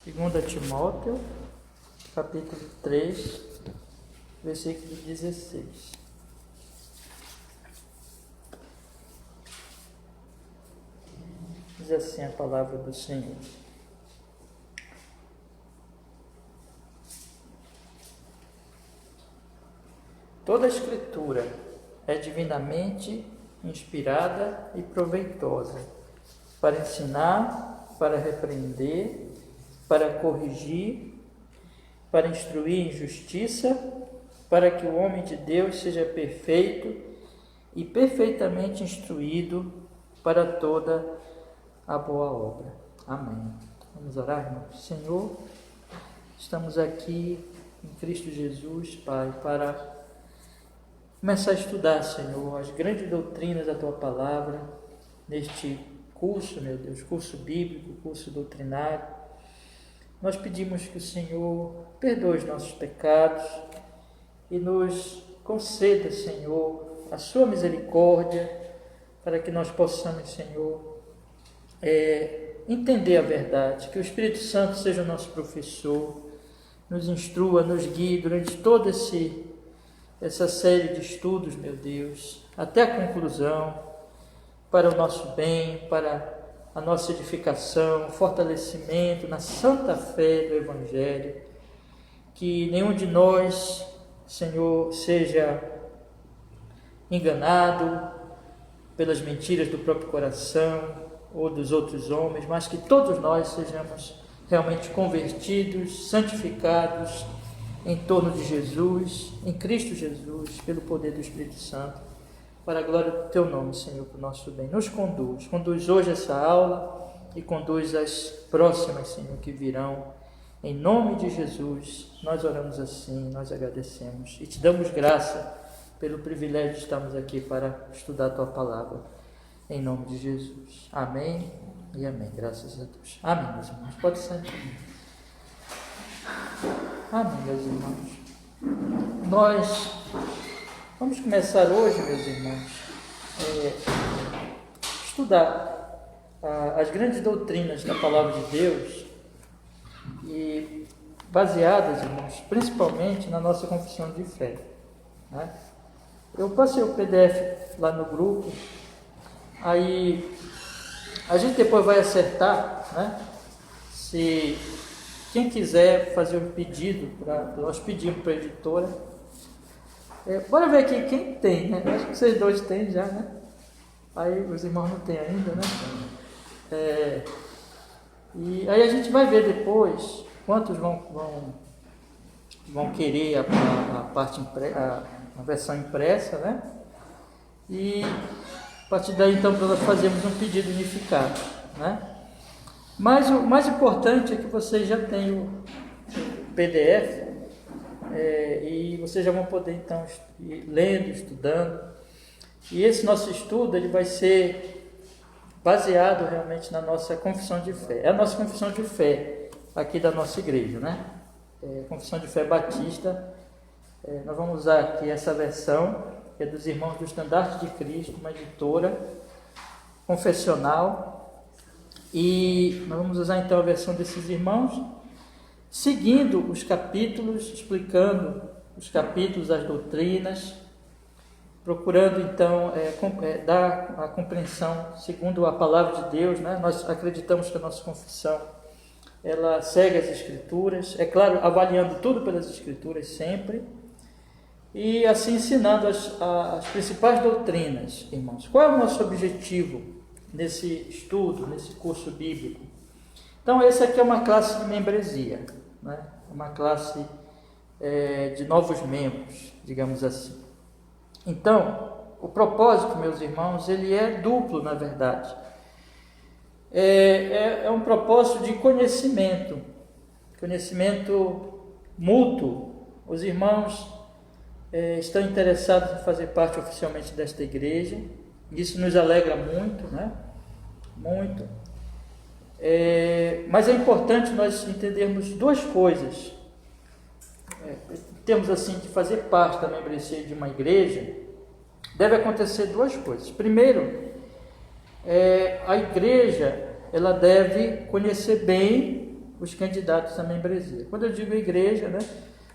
2 Timóteo, capítulo 3, versículo 16. Diz assim a palavra do Senhor. Toda a Escritura é divinamente inspirada e proveitosa para ensinar, para repreender, para corrigir, para instruir em justiça, para que o homem de Deus seja perfeito e perfeitamente instruído para toda a boa obra. Amém. Vamos orar, irmãos. Senhor, estamos aqui em Cristo Jesus, Pai, para começar a estudar, Senhor, as grandes doutrinas da Tua Palavra, neste curso, meu Deus, curso bíblico, curso doutrinário. Nós pedimos que o Senhor perdoe os nossos pecados e nos conceda, Senhor, a Sua misericórdia, para que nós possamos, Senhor, entender a verdade, que o Espírito Santo seja o nosso professor, nos instrua, nos guie durante toda essa série de estudos, meu Deus, até a conclusão, para o nosso bem, para a nossa edificação, fortalecimento na santa fé do Evangelho, que nenhum de nós, Senhor, seja enganado pelas mentiras do próprio coração ou dos outros homens, mas que todos nós sejamos realmente convertidos, santificados em torno de Jesus, em Cristo Jesus, pelo poder do Espírito Santo, para a glória do Teu nome, Senhor, para o nosso bem. Nos conduz hoje essa aula e conduz as próximas, Senhor, que virão. Em nome de Jesus, nós oramos assim, nós agradecemos e Te damos graça pelo privilégio de estarmos aqui para estudar a Tua Palavra. Em nome de Jesus. Amém e amém. Graças a Deus. Amém, meus irmãos. Pode sentar. Amém, meus irmãos. Nós vamos começar hoje, meus irmãos, estudar as grandes doutrinas da Palavra de Deus e baseadas, irmãos, principalmente na nossa confissão de fé, né? Eu passei o PDF lá no grupo, aí a gente depois vai acertar, né? Se quem quiser fazer um pedido, nós pedimos para a editora. Bora ver aqui quem tem, né? Acho que vocês dois têm já, né? Aí os irmãos não têm ainda, né? E aí a gente vai ver depois quantos vão querer a versão impressa, né? E a partir daí, então, nós fazemos um pedido unificado, né? Mas o mais importante é que vocês já têm o PDF e vocês já vão poder, então, ir lendo, estudando. E esse nosso estudo ele vai ser baseado realmente na nossa confissão de fé. É a nossa confissão de fé aqui da nossa igreja, né? Confissão de Fé Batista. Nós vamos usar aqui essa versão, que é dos Irmãos do Estandarte de Cristo, uma editora confessional. E nós vamos usar então a versão desses irmãos, seguindo os capítulos, explicando os capítulos, as doutrinas, procurando então dar a compreensão segundo a palavra de Deus, né? Nós acreditamos que a nossa confissão ela segue as Escrituras, é claro, avaliando tudo pelas Escrituras sempre, e assim ensinando as principais doutrinas, irmãos. Qual é o nosso objetivo nesse estudo, nesse curso bíblico? Então, esse aqui é uma classe de membresia, né? Uma classe de novos membros, digamos assim. Então, o propósito, meus irmãos, ele é duplo, na verdade. É um propósito de conhecimento mútuo. Os irmãos estão interessados em fazer parte oficialmente desta igreja. Isso nos alegra muito, né? Muito. Mas é importante nós entendermos duas coisas. Em termos assim de fazer parte da membresia de uma igreja, deve acontecer duas coisas. Primeiro, a igreja ela deve conhecer bem os candidatos à membresia. Quando eu digo igreja, né,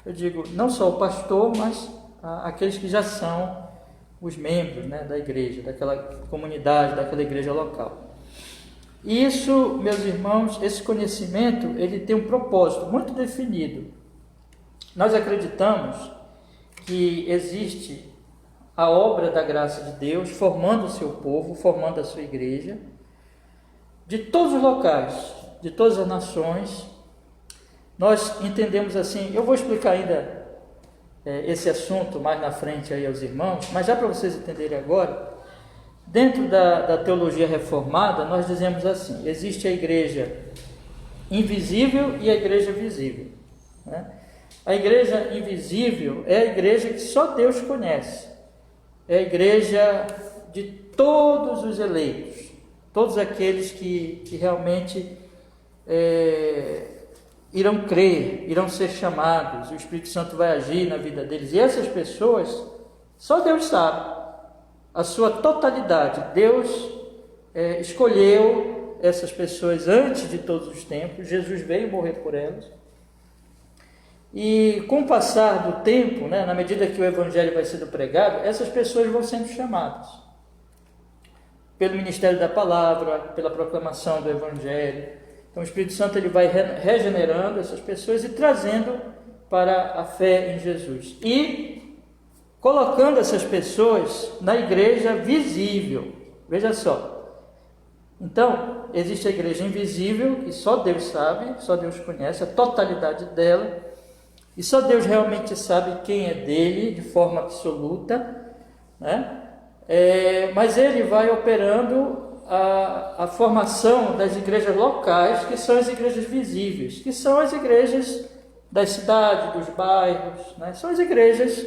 eu digo não só o pastor, mas aqueles que já são os membros, né, da igreja, daquela comunidade, daquela igreja local. E isso, meus irmãos, esse conhecimento, ele tem um propósito muito definido. Nós acreditamos que existe a obra da graça de Deus formando o seu povo, formando a sua igreja, de todos os locais, de todas as nações. Nós entendemos assim, eu vou explicar ainda esse assunto mais na frente aí aos irmãos, mas já para vocês entenderem agora, dentro da teologia reformada, nós dizemos assim, existe a igreja invisível e a igreja visível, né? A igreja invisível é a igreja que só Deus conhece, é a igreja de todos os eleitos, todos aqueles que realmente irão crer, irão ser chamados, o Espírito Santo vai agir na vida deles, e essas pessoas, só Deus sabe a sua totalidade. Deus escolheu essas pessoas antes de todos os tempos, Jesus veio morrer por elas, e com o passar do tempo, né, na medida que o Evangelho vai sendo pregado, essas pessoas vão sendo chamadas pelo ministério da palavra, pela proclamação do Evangelho. Então o Espírito Santo ele vai regenerando essas pessoas e trazendo para a fé em Jesus. E colocando essas pessoas na igreja visível. Veja só. Então, existe a igreja invisível, que só Deus sabe, só Deus conhece a totalidade dela, e só Deus realmente sabe quem é dele, de forma absoluta, né? Mas ele vai operando a formação das igrejas locais, que são as igrejas visíveis, que são as igrejas das cidades, dos bairros, né? São as igrejas,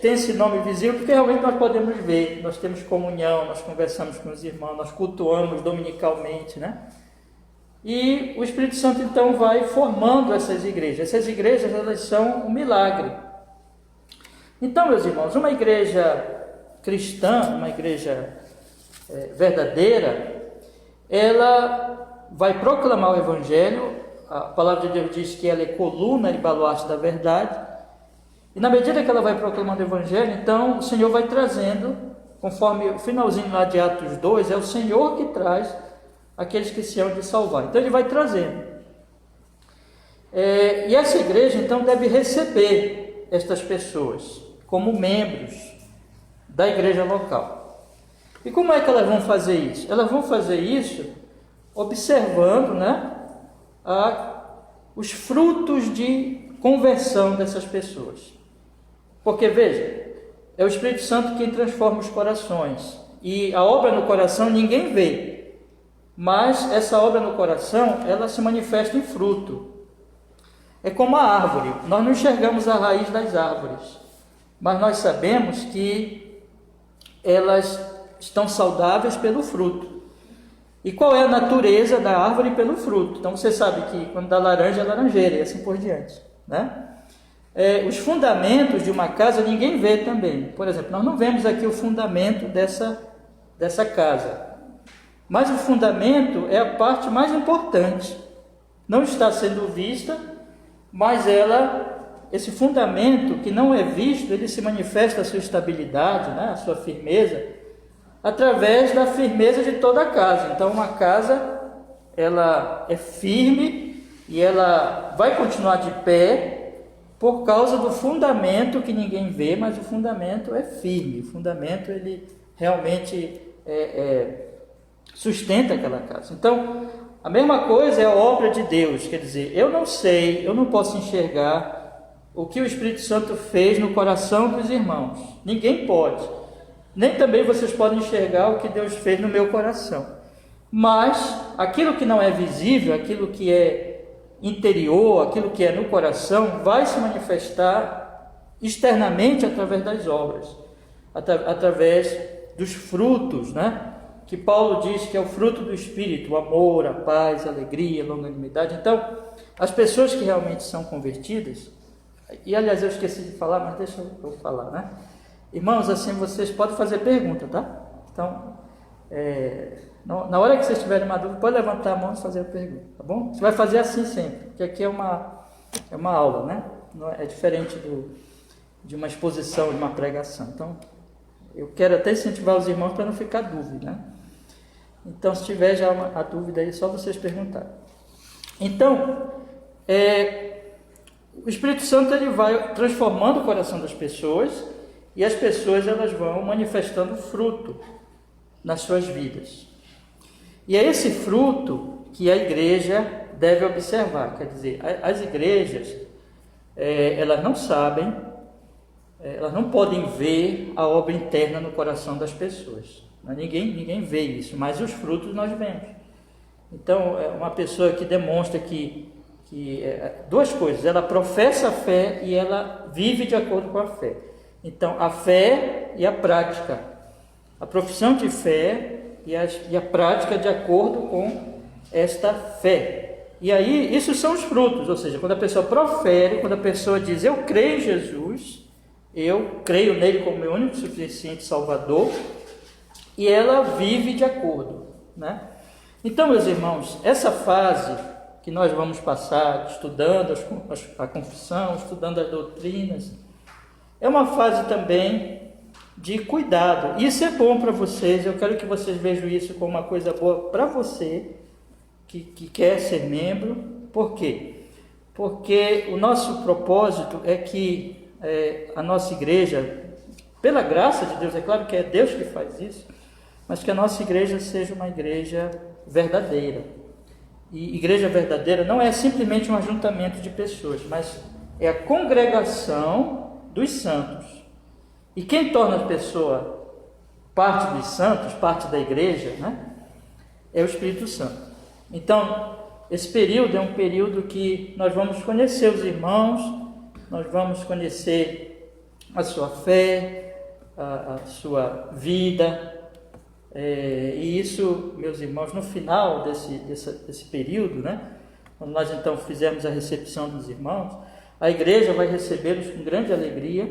tem esse nome visível porque realmente nós podemos ver, nós temos comunhão, nós conversamos com os irmãos, nós cultuamos dominicalmente, né? E o Espírito Santo então vai formando essas igrejas. Essas igrejas, elas são um milagre. Então, meus irmãos, uma igreja cristã, uma igreja verdadeira, ela vai proclamar o Evangelho. A palavra de Deus diz que ela é coluna e baluarte da verdade, e na medida que ela vai proclamando o Evangelho, então o Senhor vai trazendo, conforme o finalzinho lá de Atos 2, é o Senhor que traz aqueles que se hão de salvar, então ele vai trazendo, e essa igreja então deve receber estas pessoas como membros da igreja local. E como é que elas vão fazer isso? Elas vão fazer isso observando, né, os frutos de conversão dessas pessoas. Porque, veja, é o Espírito Santo quem transforma os corações. E a obra no coração ninguém vê. Mas essa obra no coração, ela se manifesta em fruto. É como a árvore. Nós não enxergamos a raiz das árvores. Mas nós sabemos que elas estão saudáveis pelo fruto. E qual é a natureza da árvore? Pelo fruto. Então você sabe que quando dá laranja é laranjeira e assim por diante, né? Os fundamentos de uma casa ninguém vê também. Por exemplo, nós não vemos aqui o fundamento dessa casa, mas o fundamento é a parte mais importante. Não está sendo vista, mas esse fundamento que não é visto, ele se manifesta a sua estabilidade, né? A sua firmeza, através da firmeza de toda a casa. Então uma casa, ela é firme e ela vai continuar de pé por causa do fundamento que ninguém vê, mas o fundamento é firme, o fundamento ele realmente sustenta aquela casa. Então, a mesma coisa é a obra de Deus, quer dizer, eu não sei, eu não posso enxergar o que o Espírito Santo fez no coração dos irmãos, ninguém pode, nem também vocês podem enxergar o que Deus fez no meu coração, mas aquilo que não é visível, aquilo que é interior, aquilo que é no coração, vai se manifestar externamente através das obras, através dos frutos, né? Que Paulo diz que é o fruto do Espírito, o amor, a paz, a alegria, a longanimidade. Então, as pessoas que realmente são convertidas, e aliás eu esqueci de falar, mas deixa eu falar, né? Irmãos, assim vocês podem fazer pergunta, tá? Então, Na hora que vocês tiverem uma dúvida, pode levantar a mão e fazer a pergunta, tá bom? Você vai fazer assim sempre, porque aqui é uma aula, né? É diferente de uma exposição, de uma pregação. Então, eu quero até incentivar os irmãos para não ficar dúvida, né? Então, se tiver já a dúvida aí, é só vocês perguntarem. Então, o Espírito Santo ele vai transformando o coração das pessoas e as pessoas elas vão manifestando fruto nas suas vidas. E é esse fruto que a igreja deve observar. Quer dizer, as igrejas, elas não sabem, elas não podem ver a obra interna no coração das pessoas. Ninguém vê isso, mas os frutos nós vemos. Então, uma pessoa que demonstra que duas coisas, ela professa a fé e ela vive de acordo com a fé. Então, a fé e a prática, a profissão de fé e a prática de acordo com esta fé. E aí, isso são os frutos, ou seja, quando a pessoa profere, quando a pessoa diz, eu creio em Jesus, eu creio nele como meu único e suficiente Salvador, e ela vive de acordo, né? Então, meus irmãos, essa fase que nós vamos passar estudando a confissão, estudando as doutrinas, é uma fase também de cuidado. Isso é bom para vocês, eu quero que vocês vejam isso como uma coisa boa para você que quer ser membro. Por quê? Porque o nosso propósito é que a nossa igreja, pela graça de Deus, é claro que é Deus que faz isso, mas que a nossa igreja seja uma igreja verdadeira. E igreja verdadeira não é simplesmente um ajuntamento de pessoas, mas é a congregação dos santos. E quem torna a pessoa parte dos santos, parte da igreja, né, é o Espírito Santo. Então, esse período é um período que nós vamos conhecer os irmãos, nós vamos conhecer a sua fé, a sua vida. E isso, meus irmãos, no final desse período, né, quando nós então fizermos a recepção dos irmãos, a igreja vai recebê-los com grande alegria,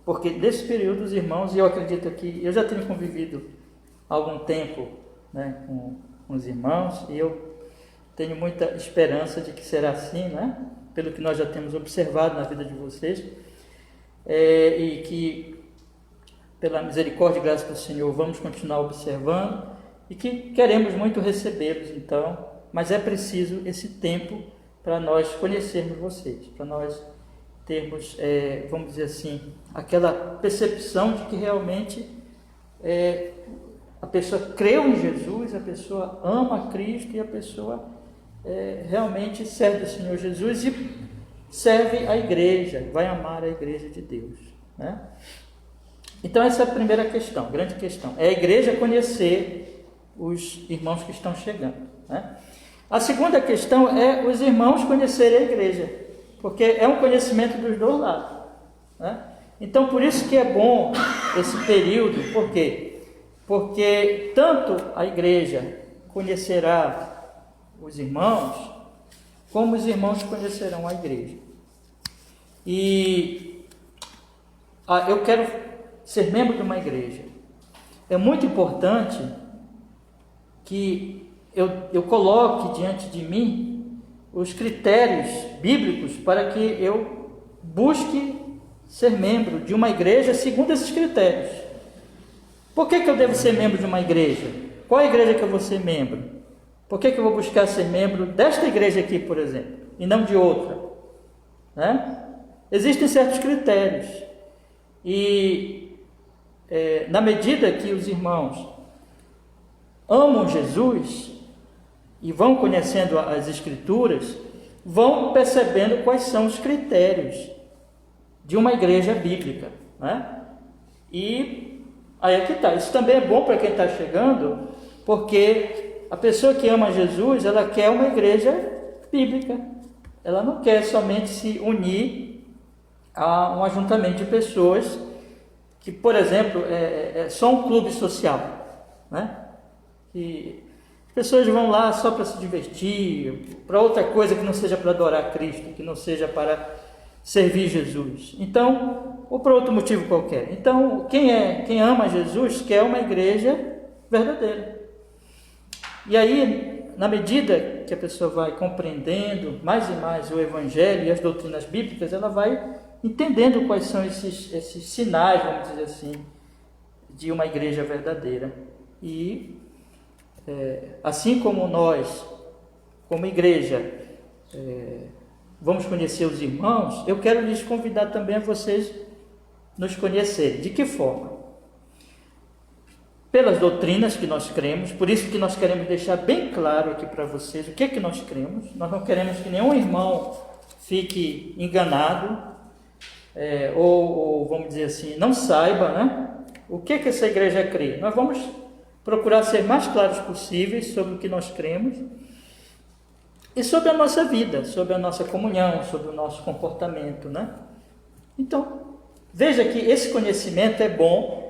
porque nesse período os irmãos, e eu acredito que eu já tenho convivido há algum tempo, né, com os irmãos, e eu tenho muita esperança de que será assim, né, pelo que nós já temos observado na vida de vocês, e que pela misericórdia e graça do Senhor, vamos continuar observando e que queremos muito recebê-los, então, mas é preciso esse tempo para nós conhecermos vocês, para nós termos, vamos dizer assim, aquela percepção de que realmente a pessoa creu em Jesus, a pessoa ama a Cristo e a pessoa realmente serve o Senhor Jesus e serve a igreja, vai amar a igreja de Deus, né? Então essa é a primeira questão, grande questão, é a igreja conhecer os irmãos que estão chegando, né? A segunda questão é os irmãos conhecerem a igreja, porque é um conhecimento dos dois lados, né? Então por isso que é bom esse período, por quê? Porque tanto a igreja conhecerá os irmãos, como os irmãos conhecerão a igreja. E eu quero ser membro de uma igreja. É muito importante que eu coloque diante de mim os critérios bíblicos para que eu busque ser membro de uma igreja segundo esses critérios. Por que eu devo ser membro de uma igreja? Qual é a igreja que eu vou ser membro? Por que eu vou buscar ser membro desta igreja aqui, por exemplo, e não de outra? Né? Existem certos critérios. E na medida que os irmãos amam Jesus e vão conhecendo as Escrituras, vão percebendo quais são os critérios de uma igreja bíblica, né? E aí é que está. Isso também é bom para quem está chegando, porque a pessoa que ama Jesus, ela quer uma igreja bíblica. Ela não quer somente se unir a um ajuntamento de pessoas que, por exemplo, é só um clube social, né? E as pessoas vão lá só para se divertir, para outra coisa que não seja para adorar Cristo, que não seja para servir Jesus. Então, ou por outro motivo qualquer. Então, quem ama Jesus quer uma igreja verdadeira. E aí, na medida que a pessoa vai compreendendo mais e mais o Evangelho e as doutrinas bíblicas, ela vai entendendo quais são esses sinais, vamos dizer assim, de uma igreja verdadeira. E assim como nós, como igreja, vamos conhecer os irmãos, eu quero lhes convidar também a vocês nos conhecerem. De que forma? Pelas doutrinas que nós cremos, por isso que nós queremos deixar bem claro aqui para vocês o que é que nós cremos. Nós não queremos que nenhum irmão fique enganado, ou vamos dizer assim, não saiba, né, o que é que essa igreja crê. Nós vamos procurar ser mais claros possíveis sobre o que nós cremos e sobre a nossa vida, sobre a nossa comunhão, sobre o nosso comportamento, né? Então, veja que esse conhecimento é bom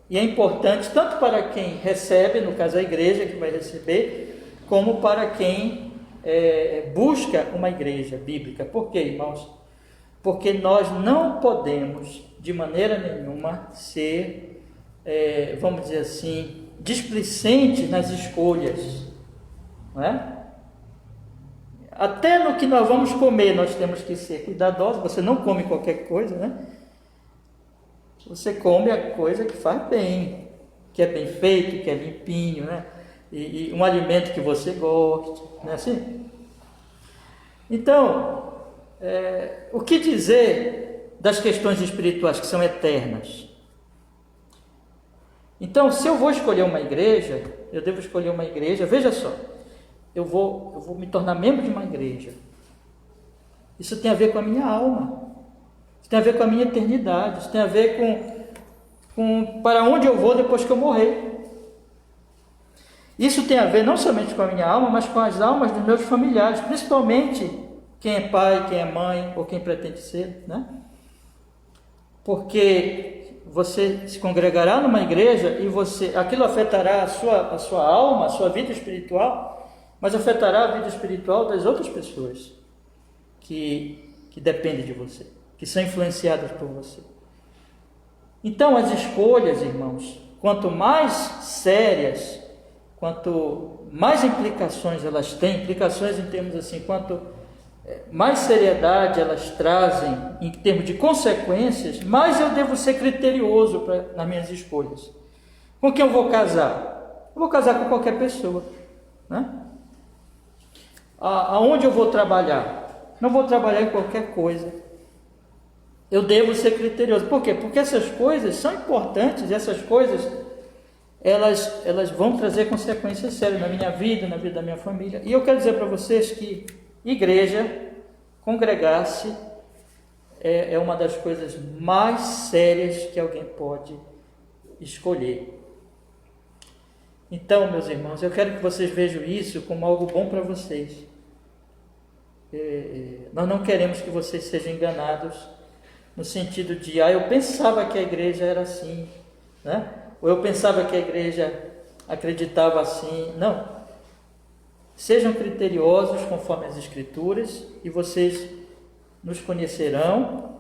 e é importante tanto para quem recebe, no caso a igreja que vai receber, como para quem busca uma igreja bíblica. Por quê, irmãos? Porque nós não podemos, de maneira nenhuma, ser, vamos dizer assim, displicentes nas escolhas, não é? Até no que nós vamos comer, nós temos que ser cuidadosos. Você não come qualquer coisa, né? Você come a coisa que faz bem, que é bem feito, que é limpinho, né? E um alimento que você goste, não é assim? Então, o que dizer das questões espirituais que são eternas? Então, se eu vou escolher uma igreja, eu devo escolher uma igreja, veja só, eu vou me tornar membro de uma igreja. Isso tem a ver com a minha alma, isso tem a ver com a minha eternidade, isso tem a ver com para onde eu vou depois que eu morrer. Isso tem a ver não somente com a minha alma, mas com as almas dos meus familiares, principalmente quem é pai, quem é mãe, ou quem pretende ser, né? Porque você se congregará numa igreja e aquilo afetará a sua alma, a sua vida espiritual, mas afetará a vida espiritual das outras pessoas que dependem de você, que são influenciadas por você. Então, as escolhas, irmãos, quanto mais sérias, quanto mais implicações elas têm, implicações em termos assim, quanto mais seriedade elas trazem em termos de consequências, mais eu devo ser criterioso nas minhas escolhas. Com quem eu vou casar? Eu vou casar com qualquer pessoa, né? Aonde eu vou trabalhar? Não vou trabalhar em qualquer coisa. Eu devo ser criterioso. Por quê? Porque essas coisas são importantes, essas coisas elas vão trazer consequências sérias na minha vida, na vida da minha família. E eu quero dizer para vocês que igreja, congregar-se, é uma das coisas mais sérias que alguém pode escolher. Então, meus irmãos, eu quero que vocês vejam isso como algo bom para vocês. Nós não queremos que vocês sejam enganados no sentido de, eu pensava que a igreja era assim, né? Ou eu pensava que a igreja acreditava assim. Não. Sejam criteriosos conforme as Escrituras e vocês nos conhecerão,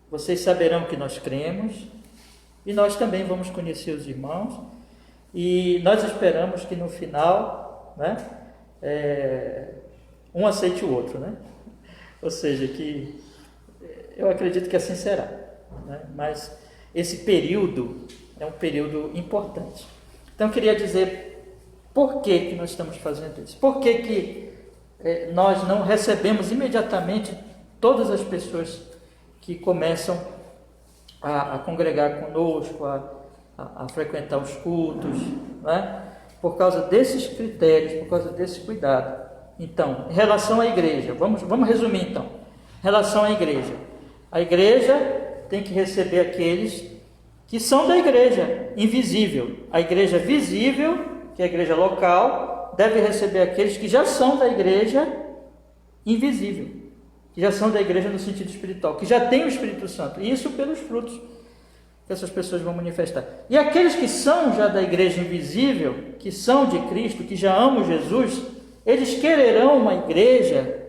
vocês saberão que nós cremos e nós também vamos conhecer os irmãos e nós esperamos que no final, né, um aceite o outro, né? Ou seja, que eu acredito que assim será, né? Mas esse período é um período importante. Então eu queria dizer por que nós estamos fazendo isso? Por que nós não recebemos imediatamente todas as pessoas que começam a congregar conosco, a frequentar os cultos, né? Por causa desses critérios, por causa desse cuidado. Então, em relação à igreja, vamos resumir então. Em relação à igreja, a igreja tem que receber aqueles que são da igreja invisível. A igreja visível, que é a igreja local, deve receber aqueles que já são da igreja invisível, que já são da igreja no sentido espiritual, que já têm o Espírito Santo, e isso pelos frutos que essas pessoas vão manifestar. E aqueles que são já da igreja invisível, que são de Cristo, que já amam Jesus, eles quererão uma igreja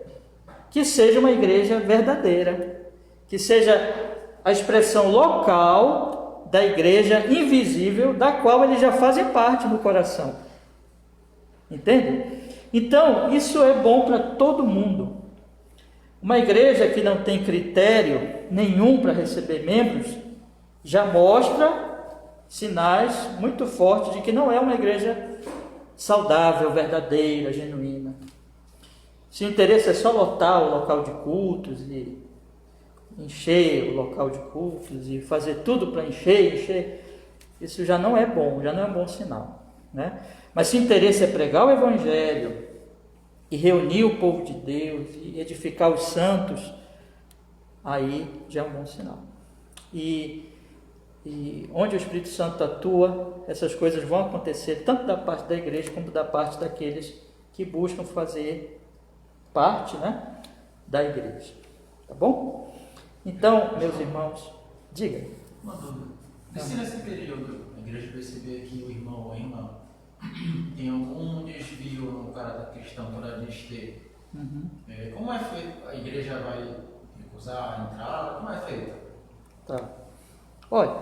que seja uma igreja verdadeira, que seja a expressão local da igreja invisível, da qual eles já fazem parte no coração. Entende? Então, isso é bom para todo mundo. Uma igreja que não tem critério nenhum para receber membros, já mostra sinais muito fortes de que não é uma igreja saudável, verdadeira, genuína. Se o interesse é só lotar o local de cultos e encher o local de cultos e fazer tudo para encher, isso já não é bom, já não é um bom sinal, né? Mas se o interesse é pregar o Evangelho e reunir o povo de Deus e edificar os santos, aí já é um bom sinal. E onde o Espírito Santo atua, essas coisas vão acontecer tanto da parte da igreja como da parte daqueles que buscam fazer parte, né, da igreja. Tá bom? Então, meus irmãos, diga. Uma dúvida. Se nesse período a igreja perceber que o irmão ou a irmã tem algum desvio no caráter cristão por a gente ter, como é feito? A igreja vai recusar a entrada? Como é feito? Tá. Olha,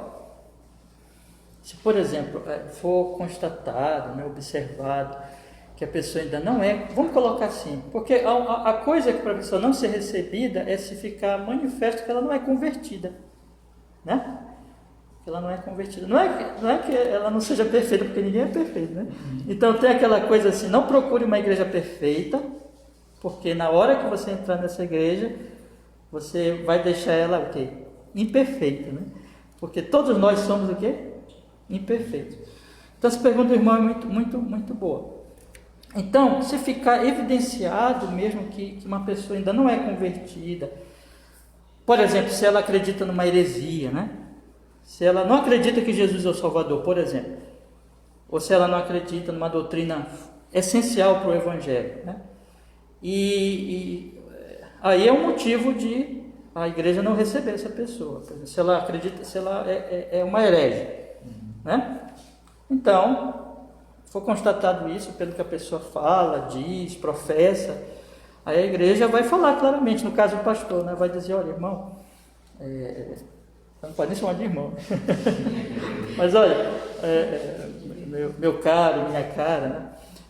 se por exemplo for constatado, né, observado que a pessoa ainda não é, vamos colocar assim, porque a coisa que para a pessoa não ser recebida é se ficar manifesto que ela não é convertida, né? Que ela não é convertida. Não é que ela não seja perfeita, porque ninguém é perfeito, né? Então tem aquela coisa assim, não procure uma igreja perfeita, porque na hora que você entrar nessa igreja, você vai deixar ela o quê? Imperfeita, né? Porque todos nós somos o quê? Imperfeitos. Então essa pergunta do irmão é muito boa. Então, se ficar evidenciado mesmo que uma pessoa ainda não é convertida, por exemplo, se ela acredita numa heresia, né? Se ela não acredita que Jesus é o Salvador, por exemplo, ou se ela não acredita numa doutrina essencial para o Evangelho, né? E aí é um motivo de a igreja não receber essa pessoa. Por exemplo, se ela acredita, se ela é uma herege, né? Então, for constatado isso pelo que a pessoa fala, diz, professa, aí a igreja vai falar claramente, no caso o pastor, né? Vai dizer, olha, irmão, não pode nem chamar de irmão, mas olha, meu caro, minha cara,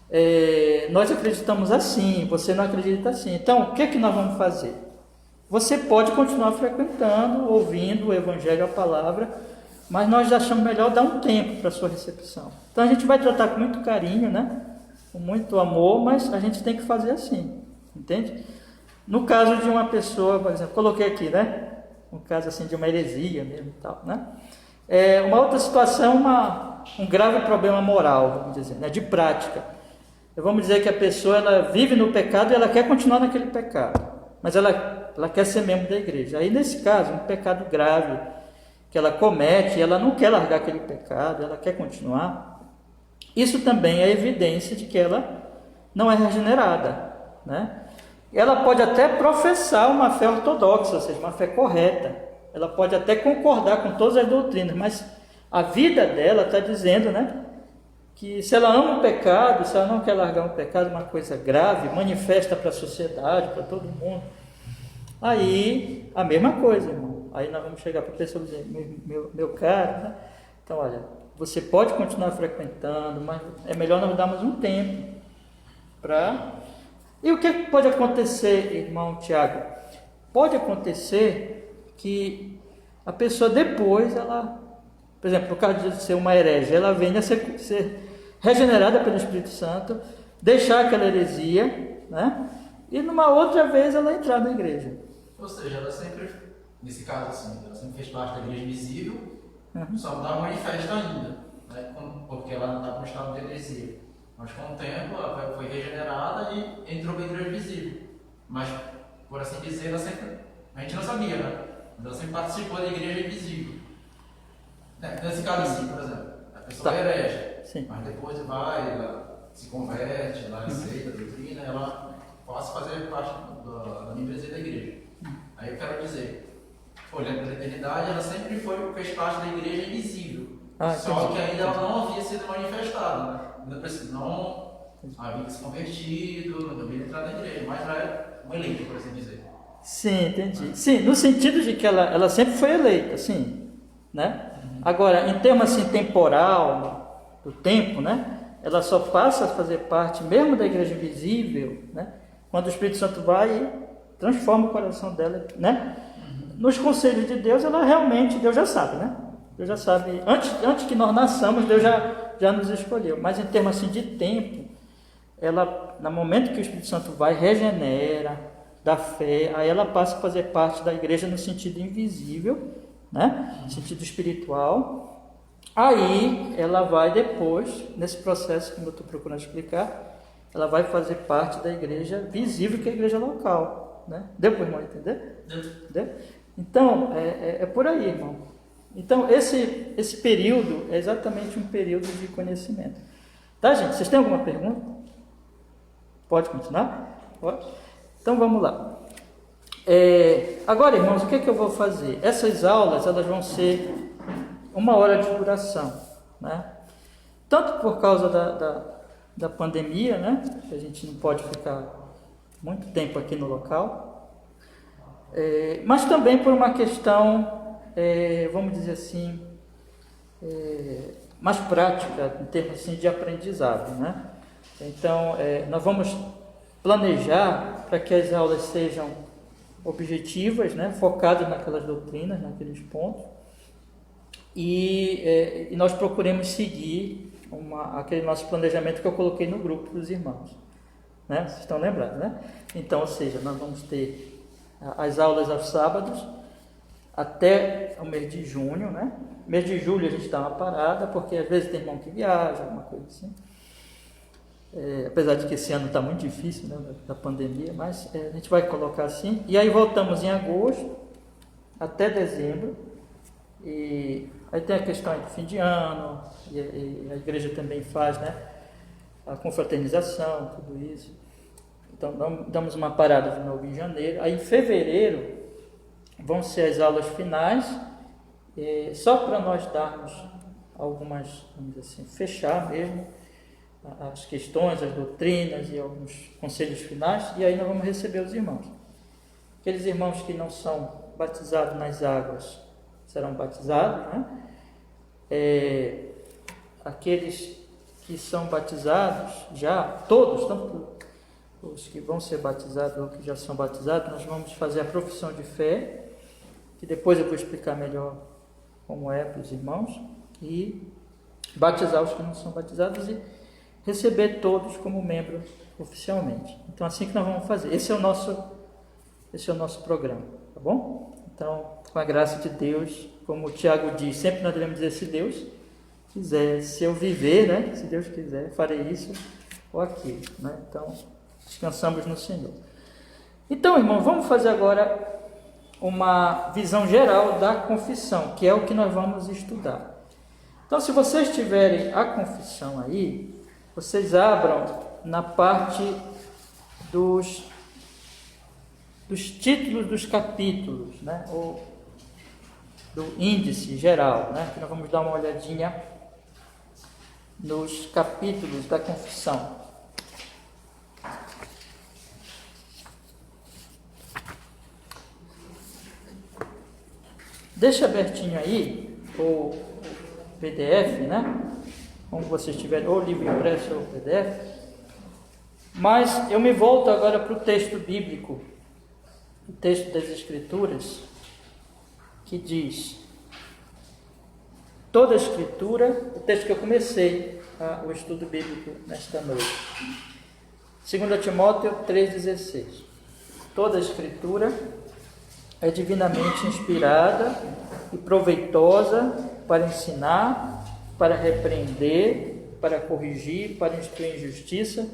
né? Nós acreditamos assim, você não acredita assim, então o que é que nós vamos fazer? Você pode continuar frequentando, ouvindo o Evangelho, a palavra, mas nós achamos melhor dar um tempo para a sua recepção. Então a gente vai tratar com muito carinho, né? Com muito amor, mas a gente tem que fazer assim, entende? No caso de uma pessoa, por exemplo, coloquei aqui, né? Um caso assim de uma heresia mesmo e tal, né? Uma outra situação, um grave problema moral, vamos dizer, né? De prática. Vamos dizer que a pessoa ela vive no pecado e ela quer continuar naquele pecado, mas ela quer ser membro da igreja. Aí nesse caso, um pecado grave que ela comete, ela não quer largar aquele pecado, ela quer continuar, isso também é evidência de que ela não é regenerada, né? Ela pode até professar uma fé ortodoxa, ou seja, uma fé correta, ela pode até concordar com todas as doutrinas, mas a vida dela está dizendo, né, que se ela ama o pecado, se ela não quer largar um pecado, uma coisa grave, manifesta para a sociedade, para todo mundo, aí a mesma coisa, irmão. Aí nós vamos chegar para a pessoa e dizer, meu caro, né? Então olha, você pode continuar frequentando, mas é melhor nós darmos um tempo para... E o que pode acontecer, irmão Tiago? Pode acontecer que a pessoa depois, ela, por exemplo, no caso de ser uma herege, ela venha a ser regenerada pelo Espírito Santo, deixar aquela heresia, né? E numa outra vez ela entrar na igreja. Ou seja, ela sempre, nesse caso assim, ela sempre fez parte da igreja visível, só não manifesta ainda, né? Porque ela não está com estado de heresia. Mas com o tempo ela foi regenerada e entrou para a igreja visível. Mas, por assim dizer, ela sempre, a gente não sabia, né? Mas ela sempre participou da igreja invisível. Nesse caso assim, por exemplo, a pessoa é herege, mas depois ela se converte, ela aceita a doutrina, ela passa a fazer parte da membresia da igreja. Aí eu quero dizer, olhando para a eternidade, ela sempre fez parte da igreja invisível. Só que ainda ela não havia sido manifestada, né? Não havia se convertido, não havia entrado na igreja, mas uma eleita, por assim dizer. Sim, entendi. Sim, no sentido de que ela sempre foi eleita, sim, né? Agora, em termos assim temporal, do tempo, né? Ela só passa a fazer parte mesmo da igreja invisível, né? Quando o Espírito Santo vai e transforma o coração dela, né? Nos conselhos de Deus, ela realmente, Deus já sabe, né? Deus já sabe, antes que nós nasçamos, Deus já nos escolheu. Mas em termos assim de tempo, ela, no momento que o Espírito Santo vai, regenera, dá fé, aí ela passa a fazer parte da igreja no sentido invisível, né? No sentido espiritual. Aí ela vai depois, nesse processo, como eu estou procurando explicar, ela vai fazer parte da igreja visível, que é a igreja local, né? Deu para o irmão entender? Deu? Então, é por aí, irmão. Então, esse período é exatamente um período de conhecimento. Tá, gente? Vocês têm alguma pergunta? Pode continuar? Pode? Então, vamos lá. Agora, irmãos, o que eu vou fazer? Essas aulas, elas vão ser 1 hora de duração, né? Tanto por causa da pandemia, né? Que a gente não pode ficar muito tempo aqui no local. Mas também por uma questão, vamos dizer assim, mais prática, em termos assim, de aprendizado, né? Então, nós vamos planejar para que as aulas sejam objetivas, né? Focadas naquelas doutrinas, naqueles pontos, e nós procuremos seguir aquele nosso planejamento que eu coloquei no grupo dos irmãos, né? Vocês estão lembrados, né? Então, ou seja, nós vamos ter as aulas aos sábados até o mês de junho, né? Mês de julho a gente dá uma parada, porque às vezes tem irmão que viaja, alguma coisa assim. Apesar de que esse ano está muito difícil, né, da pandemia, mas a gente vai colocar assim. E aí voltamos em agosto até dezembro. E aí tem a questão de fim de ano, e a igreja também faz, né, a confraternização, tudo isso. Então, damos uma parada de novo em janeiro. Aí, em fevereiro, vão ser as aulas finais, só para nós darmos algumas, vamos dizer assim, fechar mesmo as questões, as doutrinas e alguns conselhos finais. E aí nós vamos receber os irmãos. Aqueles irmãos que não são batizados nas águas serão batizados, né? Aqueles que são batizados já, todos, tanto os que vão ser batizados ou que já são batizados, nós vamos fazer a profissão de fé, que depois eu vou explicar melhor como é para os irmãos, e batizar os que não são batizados e receber todos como membro oficialmente. Então, assim que nós vamos fazer. Esse é o nosso programa, tá bom? Então, com a graça de Deus, como o Tiago diz, sempre nós devemos dizer, se Deus quiser, se eu viver, né? Se Deus quiser, farei isso ou aquilo, né? Então, descansamos no Senhor. Então, irmão, vamos fazer agora uma visão geral da confissão, que é o que nós vamos estudar. Então, se vocês tiverem a confissão aí, vocês abram na parte dos títulos dos capítulos, né? Ou do índice geral, né? Que nós vamos dar uma olhadinha nos capítulos da confissão. Deixa abertinho aí o PDF, né? Como vocês tiverem, ou livro impresso ou PDF. Mas eu me volto agora para o texto bíblico, o texto das Escrituras, que diz: toda a Escritura, o texto que eu comecei o estudo bíblico nesta noite. 2 Timóteo 3,16. Toda a Escritura é divinamente inspirada e proveitosa para ensinar, para repreender, para corrigir, para instruir em justiça,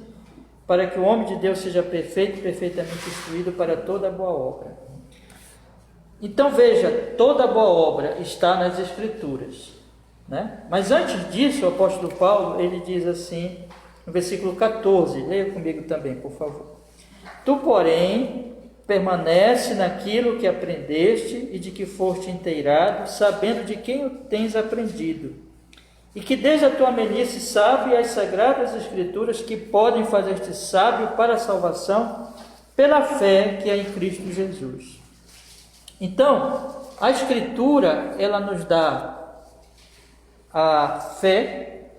para que o homem de Deus seja perfeito, perfeitamente instruído para toda boa obra. Então veja, toda boa obra está nas Escrituras, né? Mas antes disso, o apóstolo Paulo, ele diz assim, no versículo 14, leia comigo também, por favor. Tu, porém, permanece naquilo que aprendeste e de que foste inteirado, sabendo de quem o tens aprendido, e que desde a tua velhice sabe as sagradas Escrituras que podem fazer-te sábio para a salvação pela fé que é em Cristo Jesus. Então, a Escritura, ela nos dá a fé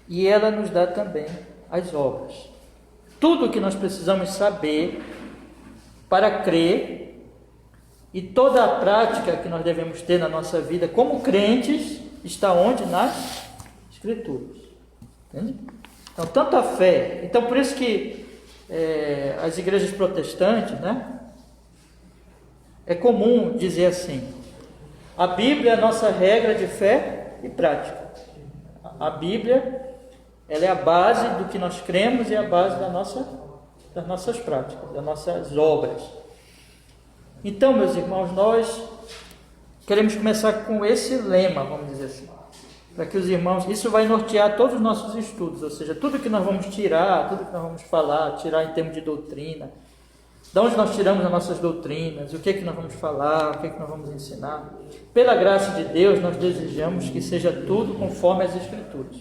e ela nos dá também as obras. Tudo o que nós precisamos saber para crer e toda a prática que nós devemos ter na nossa vida como crentes está onde? Nas Escrituras. Entende? Então, tanto a fé. Então, por isso que as igrejas protestantes, né? É comum dizer assim: a Bíblia é a nossa regra de fé e prática. A Bíblia, ela é a base do que nós cremos e a base das nossas práticas, das nossas obras. Então, meus irmãos, nós queremos começar com esse lema, vamos dizer assim, para que os irmãos, isso vai nortear todos os nossos estudos, ou seja, tudo que nós vamos tirar, tudo que nós vamos falar, tirar em termos de doutrina, de onde nós tiramos as nossas doutrinas, o que é que nós vamos falar, o que é que nós vamos ensinar. Pela graça de Deus, nós desejamos que seja tudo conforme as Escrituras.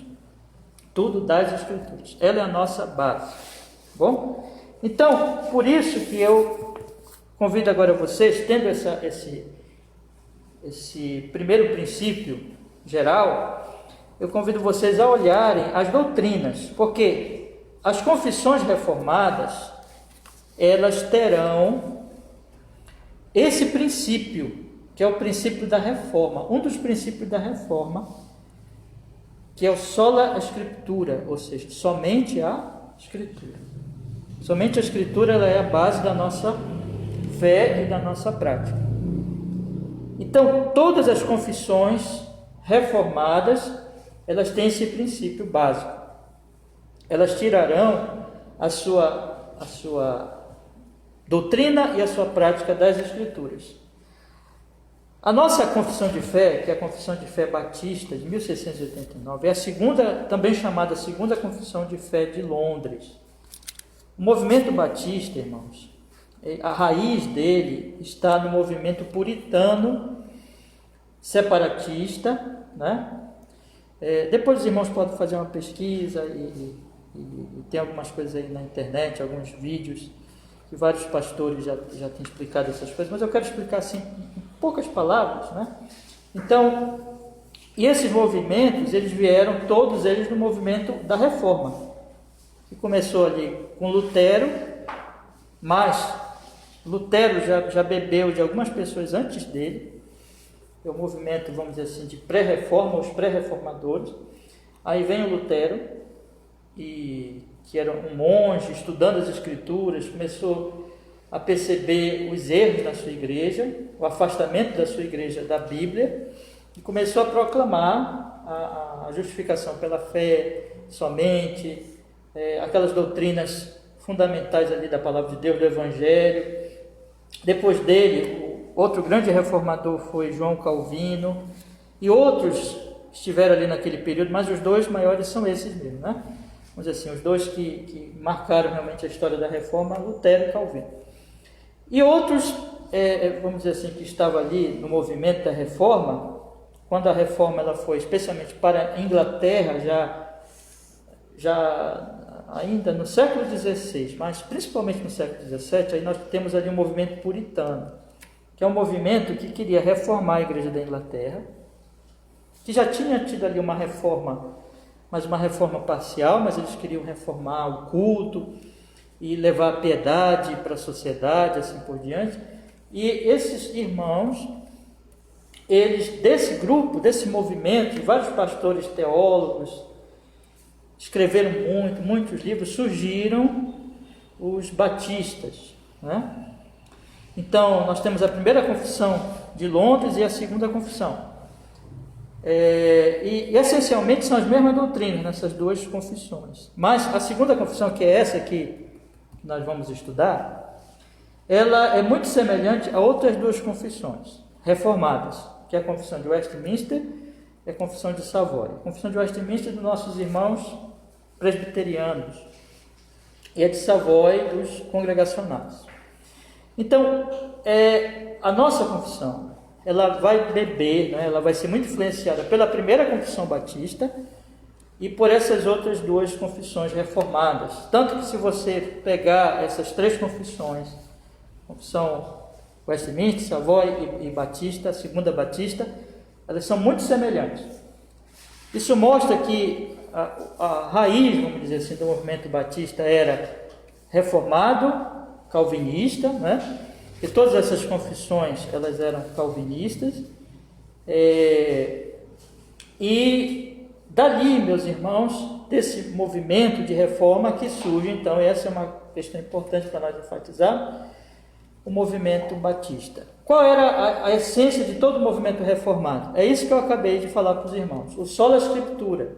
Tudo das Escrituras. Ela é a nossa base. Bom? Então, por isso que eu convido agora vocês, tendo esse primeiro princípio geral, eu convido vocês a olharem as doutrinas, porque as confissões reformadas, elas terão esse princípio, que é o princípio da reforma, um dos princípios da reforma, que é o sola Scriptura, ou seja, somente a Escritura. Somente a Escritura, ela é a base da nossa fé e da nossa prática. Então, todas as confissões reformadas, elas têm esse princípio básico. Elas tirarão a sua doutrina e a sua prática das Escrituras. A nossa confissão de fé, que é a Confissão de Fé Batista, de 1689, é a segunda, também chamada Segunda Confissão de Fé de Londres. O movimento batista, irmãos, a raiz dele está no movimento puritano, separatista, né? Depois os irmãos podem fazer uma pesquisa e tem algumas coisas aí na internet, alguns vídeos, que vários pastores já têm explicado essas coisas, mas eu quero explicar assim, em poucas palavras, né? Então, e esses movimentos, eles vieram, todos eles, no movimento da Reforma, que começou ali com Lutero, mas Lutero já bebeu de algumas pessoas antes dele, é o movimento, vamos dizer assim, de pré-reforma, os pré-reformadores. Aí vem o Lutero, que era um monge, estudando as Escrituras, começou a perceber os erros na sua igreja, o afastamento da sua igreja da Bíblia, e começou a proclamar a justificação pela fé somente, aquelas doutrinas fundamentais ali da Palavra de Deus, do Evangelho. Depois dele, outro grande reformador foi João Calvino, e outros estiveram ali naquele período, mas os dois maiores são esses mesmo, né? Vamos dizer assim, os dois que marcaram realmente a história da Reforma, Lutero e Calvino. E outros, vamos dizer assim, que estavam ali no movimento da Reforma, quando a Reforma ela foi especialmente para a Inglaterra, já ainda no século XVI, mas principalmente no século XVII, aí nós temos ali um movimento puritano, que é um movimento que queria reformar a Igreja da Inglaterra, que já tinha tido ali uma reforma, mas uma reforma parcial, mas eles queriam reformar o culto e levar a piedade para a sociedade, assim por diante. E esses irmãos, eles, desse grupo, desse movimento, vários pastores teólogos, escreveram muitos livros, surgiram os batistas, né? Então, nós temos a primeira confissão de Londres e a segunda confissão. E essencialmente são as mesmas doutrinas nessas duas confissões. Mas a segunda confissão, que é essa que nós vamos estudar, ela é muito semelhante a outras duas confissões reformadas, que é a confissão de Westminster e a confissão de Savoy. A confissão de Westminster dos nossos irmãos presbiterianos e a de Savoy dos congregacionais. Então, a nossa confissão, ela vai beber, né, ela vai ser muito influenciada pela primeira confissão batista, e por essas outras duas confissões reformadas. Tanto que se você pegar essas três confissões, confissão Westminster, Savoy e Batista, a segunda Batista, elas são muito semelhantes. Isso mostra que a raiz, vamos dizer assim, do movimento batista era reformado, calvinista, né? E todas essas confissões, elas eram calvinistas. E dali, meus irmãos, desse movimento de reforma que surge, então, essa é uma questão importante para nós enfatizar, o movimento batista. Qual era a essência de todo o movimento reformado? É isso que eu acabei de falar para os irmãos. O sola escritura,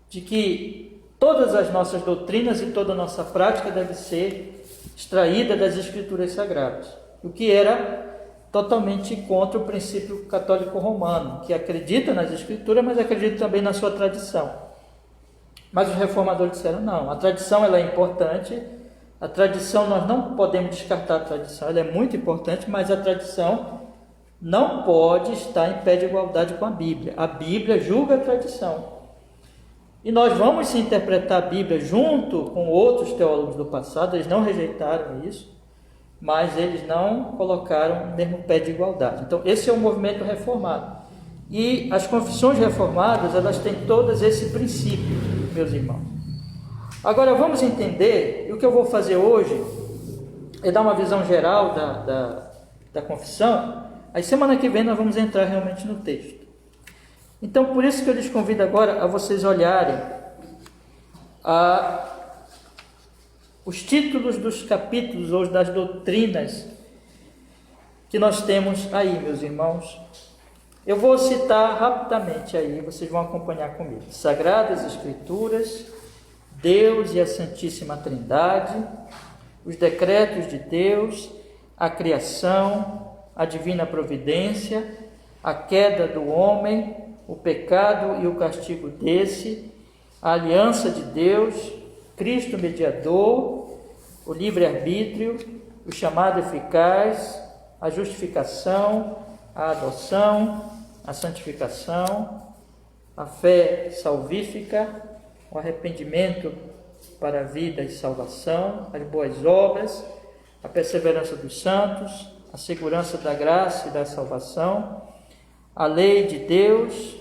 de que todas as nossas doutrinas e toda a nossa prática deve ser extraída das escrituras sagradas, o que era totalmente contra o princípio católico romano, que acredita nas escrituras, mas acredita também na sua tradição. Mas os reformadores disseram, não, a tradição ela é importante, a tradição, nós não podemos descartar a tradição, ela é muito importante, mas a tradição não pode estar em pé de igualdade com a Bíblia. A Bíblia julga a tradição. E nós vamos interpretar a Bíblia junto com outros teólogos do passado, eles não rejeitaram isso, mas eles não colocaram no mesmo pé de igualdade. Então, esse é o movimento reformado. E as confissões reformadas, elas têm todas esse princípio, meus irmãos. Agora, vamos entender, e o que eu vou fazer hoje é dar uma visão geral da confissão. Aí, semana que vem, nós vamos entrar realmente no texto. Então, por isso que eu lhes convido agora a vocês olharem os títulos dos capítulos ou das doutrinas que nós temos aí, meus irmãos. Eu vou citar rapidamente aí, vocês vão acompanhar comigo. Sagradas Escrituras, Deus e a Santíssima Trindade, os decretos de Deus, a criação, a divina providência, a queda do homem, o pecado e o castigo desse, a aliança de Deus, Cristo mediador, o livre-arbítrio, o chamado eficaz, a justificação, a adoção, a santificação, a fé salvífica, o arrependimento para a vida e salvação, as boas obras, a perseverança dos santos, a segurança da graça e da salvação, a lei de Deus,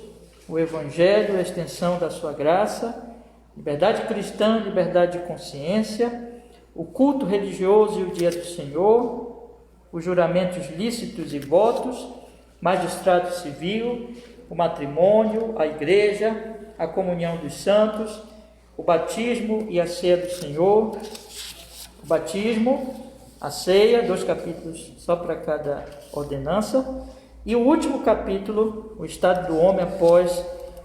o evangelho, a extensão da sua graça, liberdade cristã, liberdade de consciência, o culto religioso e o dia do Senhor, os juramentos lícitos e votos, magistrado civil, o matrimônio, a igreja, a comunhão dos santos, o batismo e a ceia do Senhor, o batismo, a ceia, 2 capítulos só para cada ordenança, e o último capítulo, o estado do homem após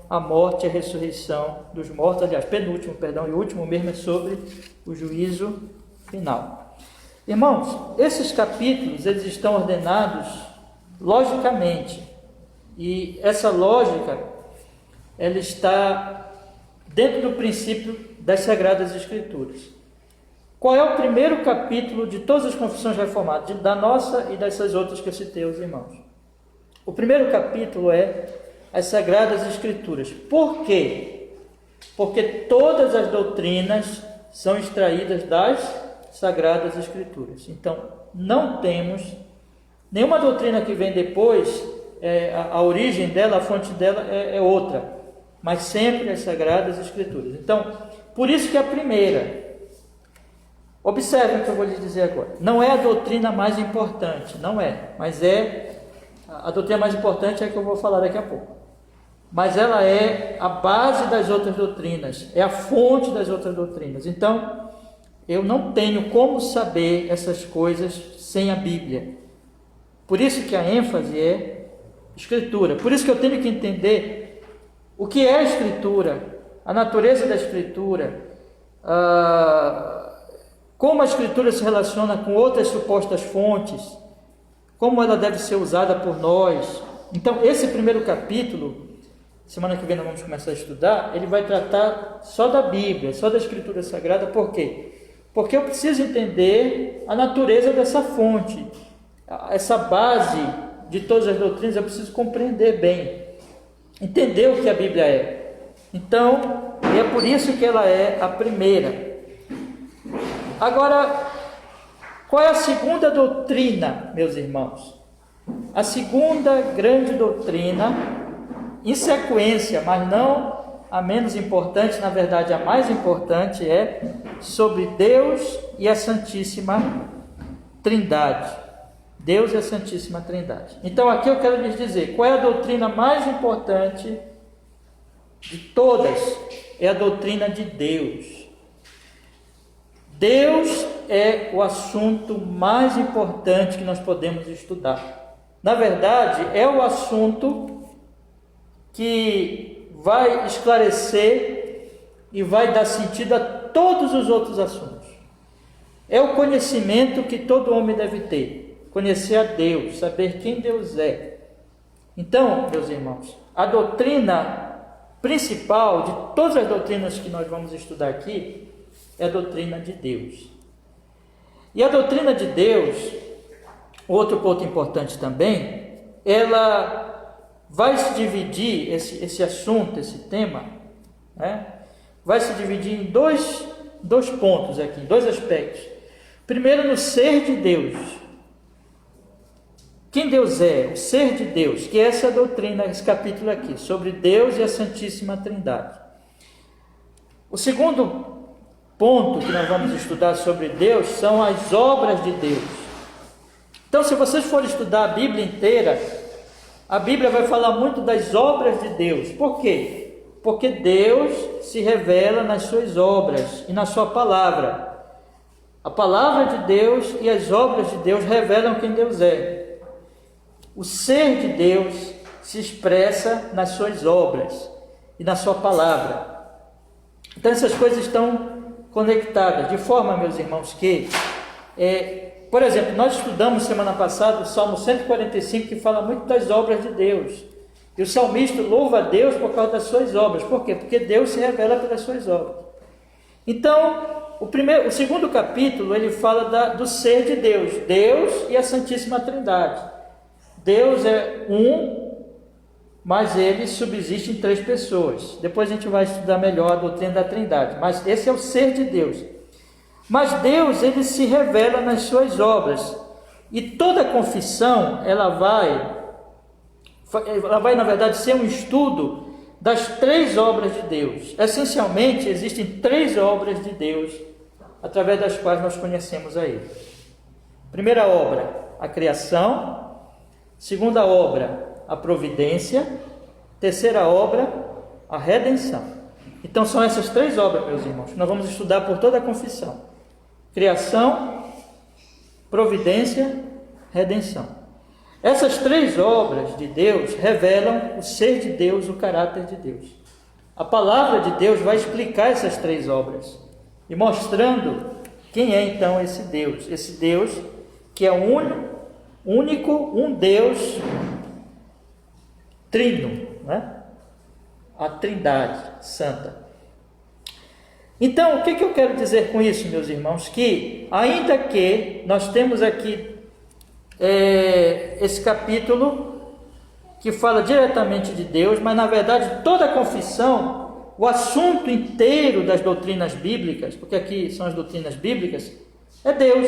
a morte e a ressurreição dos mortos, aliás, penúltimo, perdão, e o último mesmo é sobre o juízo final. Irmãos, esses capítulos, eles estão ordenados logicamente, e essa lógica, ela está dentro do princípio das Sagradas Escrituras. Qual é o primeiro capítulo de todas as confissões reformadas, da nossa e dessas outras que eu citei aos irmãos? O primeiro capítulo é as Sagradas Escrituras. Por quê? Porque todas as doutrinas são extraídas das Sagradas Escrituras. Então, não temos nenhuma doutrina que vem depois, a origem dela, a fonte dela é outra, mas sempre as Sagradas Escrituras. Então, por isso que a primeira, observem o que eu vou lhes dizer agora, não é a doutrina mais importante, não é, mas a doutrina mais importante é a que eu vou falar daqui a pouco. Mas ela é a base das outras doutrinas, é a fonte das outras doutrinas. Então, eu não tenho como saber essas coisas sem a Bíblia. Por isso que a ênfase é Escritura. Por isso que eu tenho que entender o que é a Escritura, a natureza da Escritura, como a Escritura se relaciona com outras supostas fontes, como ela deve ser usada por nós. Então, esse primeiro capítulo, semana que vem nós vamos começar a estudar, ele vai tratar só da Bíblia, só da Escritura Sagrada. Por quê? Porque eu preciso entender a natureza dessa fonte, essa base de todas as doutrinas, eu preciso compreender bem, entender o que a Bíblia é. Então, é por isso que ela é a primeira. Agora, qual é a segunda doutrina, meus irmãos? A segunda grande doutrina, em sequência, mas não a menos importante, na verdade a mais importante, é sobre Deus e a Santíssima Trindade. Deus e a Santíssima Trindade. Então aqui eu quero lhes dizer, qual é a doutrina mais importante de todas? É a doutrina de Deus. Deus é o assunto mais importante que nós podemos estudar. Na verdade, é o assunto que vai esclarecer e vai dar sentido a todos os outros assuntos. É o conhecimento que todo homem deve ter. Conhecer a Deus, saber quem Deus é. Então, meus irmãos, a doutrina principal de todas as doutrinas que nós vamos estudar aqui é a doutrina de Deus. E a doutrina de Deus, outro ponto importante também, ela vai se dividir, esse assunto, esse tema, né, vai se dividir em dois pontos aqui, dois aspectos. Primeiro, no ser de Deus. Quem Deus é? O ser de Deus, que é essa doutrina, esse capítulo aqui, sobre Deus e a Santíssima Trindade. O segundo ponto que nós vamos estudar sobre Deus são as obras de Deus. Então, se vocês forem estudar a Bíblia inteira, a Bíblia vai falar muito das obras de Deus. Por quê? Porque Deus se revela nas suas obras e na sua palavra. A palavra de Deus e as obras de Deus revelam quem Deus é. O ser de Deus se expressa nas suas obras e na sua palavra. Então essas coisas estão conectadas, de forma, meus irmãos, que, por exemplo, nós estudamos semana passada o Salmo 145, que fala muito das obras de Deus. E o salmista louva a Deus por causa das suas obras. Por quê? Porque Deus se revela pelas suas obras. Então, o segundo capítulo, ele fala do ser de Deus, Deus e a Santíssima Trindade. Deus é um, mas ele subsiste em três pessoas. Depois a gente vai estudar melhor a doutrina da Trindade, mas esse é o ser de Deus. Mas Deus, ele se revela nas suas obras, e toda confissão, ela vai na verdade ser um estudo das três obras de Deus. Essencialmente, existem três obras de Deus, através das quais nós conhecemos a Ele. Primeira obra, a criação. Segunda obra, a providência. Terceira obra, a redenção. Então são essas três obras, meus irmãos, que nós vamos estudar por toda a confissão: criação, providência, redenção. Essas três obras de Deus revelam o ser de Deus, o caráter de Deus. A palavra de Deus vai explicar essas três obras e mostrando quem é então esse Deus que é único, um Deus trino, né? A Trindade Santa. Então, o que eu quero dizer com isso, meus irmãos? Que, ainda que nós temos aqui esse capítulo que fala diretamente de Deus, mas na verdade toda a confissão, o assunto inteiro das doutrinas bíblicas, porque aqui são as doutrinas bíblicas, é Deus.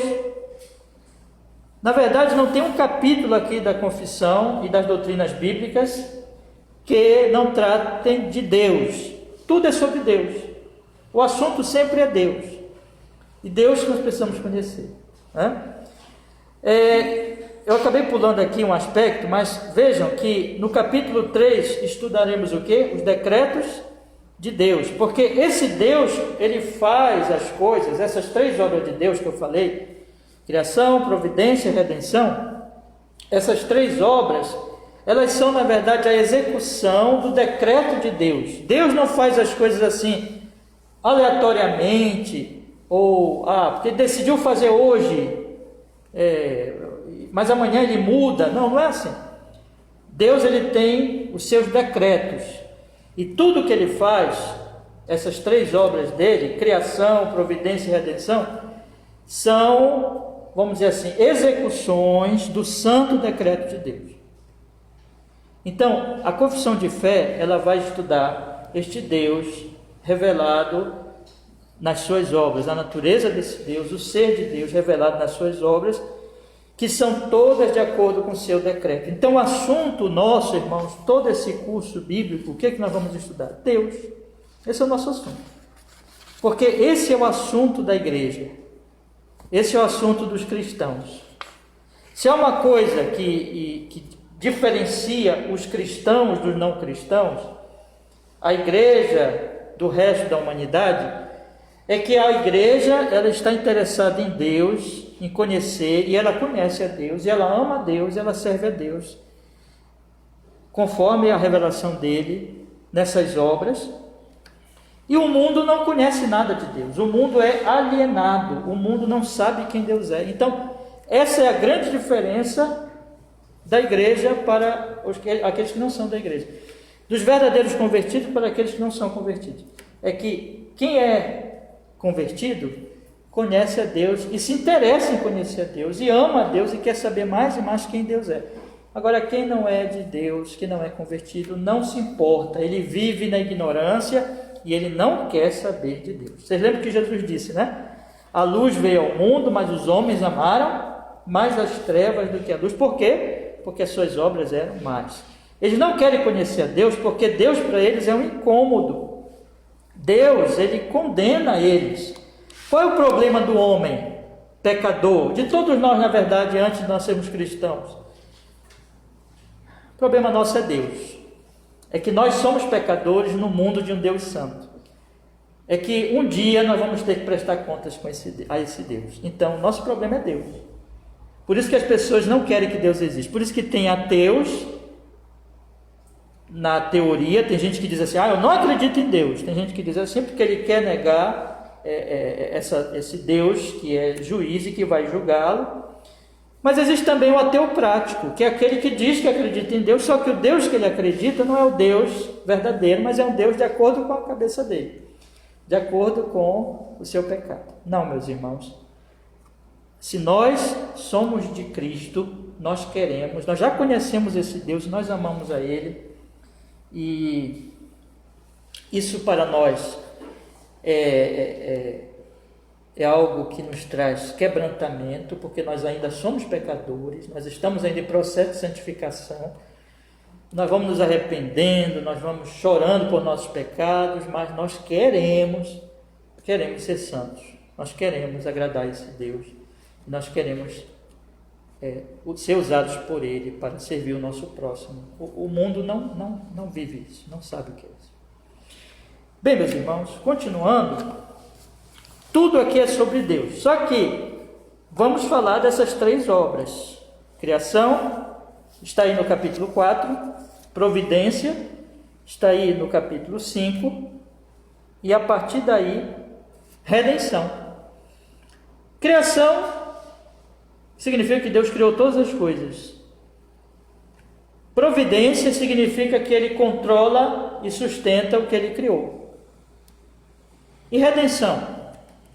Na verdade, não tem um capítulo aqui da confissão e das doutrinas bíblicas que não tratem de Deus. Tudo é sobre Deus. O assunto sempre é Deus. E Deus que nós precisamos conhecer, né? Eu acabei pulando aqui um aspecto, mas vejam que no capítulo 3 estudaremos o quê? Os decretos de Deus. Porque esse Deus, ele faz as coisas, essas três obras de Deus que eu falei, criação, providência e redenção, essas três obras, elas são na verdade a execução do decreto de Deus. Deus não faz as coisas assim aleatoriamente, ou porque ele decidiu fazer hoje, mas amanhã ele muda. Não é assim. Deus, ele tem os seus decretos, e tudo que ele faz, essas três obras dele, criação, providência e redenção, são, vamos dizer assim, execuções do santo decreto de Deus. Então, a confissão de fé, ela vai estudar este Deus revelado nas suas obras, a natureza desse Deus, o ser de Deus revelado nas suas obras, que são todas de acordo com o seu decreto. Então, o assunto nosso, irmãos, todo esse curso bíblico, o que é que nós vamos estudar? Deus. Esse é o nosso assunto. Porque esse é o assunto da igreja. Esse é o assunto dos cristãos. Se há uma coisa que diferencia os cristãos dos não cristãos, a igreja do resto da humanidade, é que a igreja, ela está interessada em Deus, em conhecer, e ela conhece a Deus, e ela ama a Deus, e ela serve a Deus, conforme a revelação dele nessas obras. E o mundo não conhece nada de Deus, o mundo é alienado, o mundo não sabe quem Deus é. Então, essa é a grande diferença da igreja para aqueles que não são da igreja, dos verdadeiros convertidos para aqueles que não são convertidos. É que quem é convertido conhece a Deus e se interessa em conhecer a Deus e ama a Deus e quer saber mais e mais quem Deus é. Agora, quem não é de Deus, que não é convertido, não se importa, ele vive na ignorância e ele não quer saber de Deus. Vocês lembram que Jesus disse, né? A luz veio ao mundo, mas os homens amaram mais as trevas do que a luz. Por quê? Porque as suas obras eram más. Eles não querem conhecer a Deus porque Deus para eles é um incômodo. Deus, ele condena eles. Qual é o problema do homem pecador? De todos nós, na verdade, antes de nós sermos cristãos. O problema nosso é Deus. É que nós somos pecadores no mundo de um Deus santo. É que um dia nós vamos ter que prestar contas a esse Deus. Então, nosso problema é Deus. Por isso que as pessoas não querem que Deus exista. Por isso que tem ateus na teoria. Tem gente que diz assim, eu não acredito em Deus. Tem gente que diz assim, porque ele quer negar esse Deus que é juiz e que vai julgá-lo. Mas existe também o ateu prático, que é aquele que diz que acredita em Deus, só que o Deus que ele acredita não é o Deus verdadeiro, mas é um Deus de acordo com a cabeça dele, de acordo com o seu pecado. Não, meus irmãos, se nós somos de Cristo, nós já conhecemos esse Deus, nós amamos a Ele, e isso para nós é algo que nos traz quebrantamento, porque nós ainda somos pecadores, nós estamos ainda em processo de santificação, nós vamos nos arrependendo, nós vamos chorando por nossos pecados, mas nós queremos ser santos, nós queremos agradar esse Deus, nós queremos ser usados por Ele para servir o nosso próximo. O mundo não vive isso, não sabe o que é isso. Bem, meus irmãos, continuando, tudo aqui é sobre Deus, só que vamos falar dessas três obras. Criação está aí no capítulo 4, providência está aí no capítulo 5, e a partir daí, redenção. Criação significa que Deus criou todas as coisas. Providência significa que Ele controla e sustenta o que Ele criou. E redenção?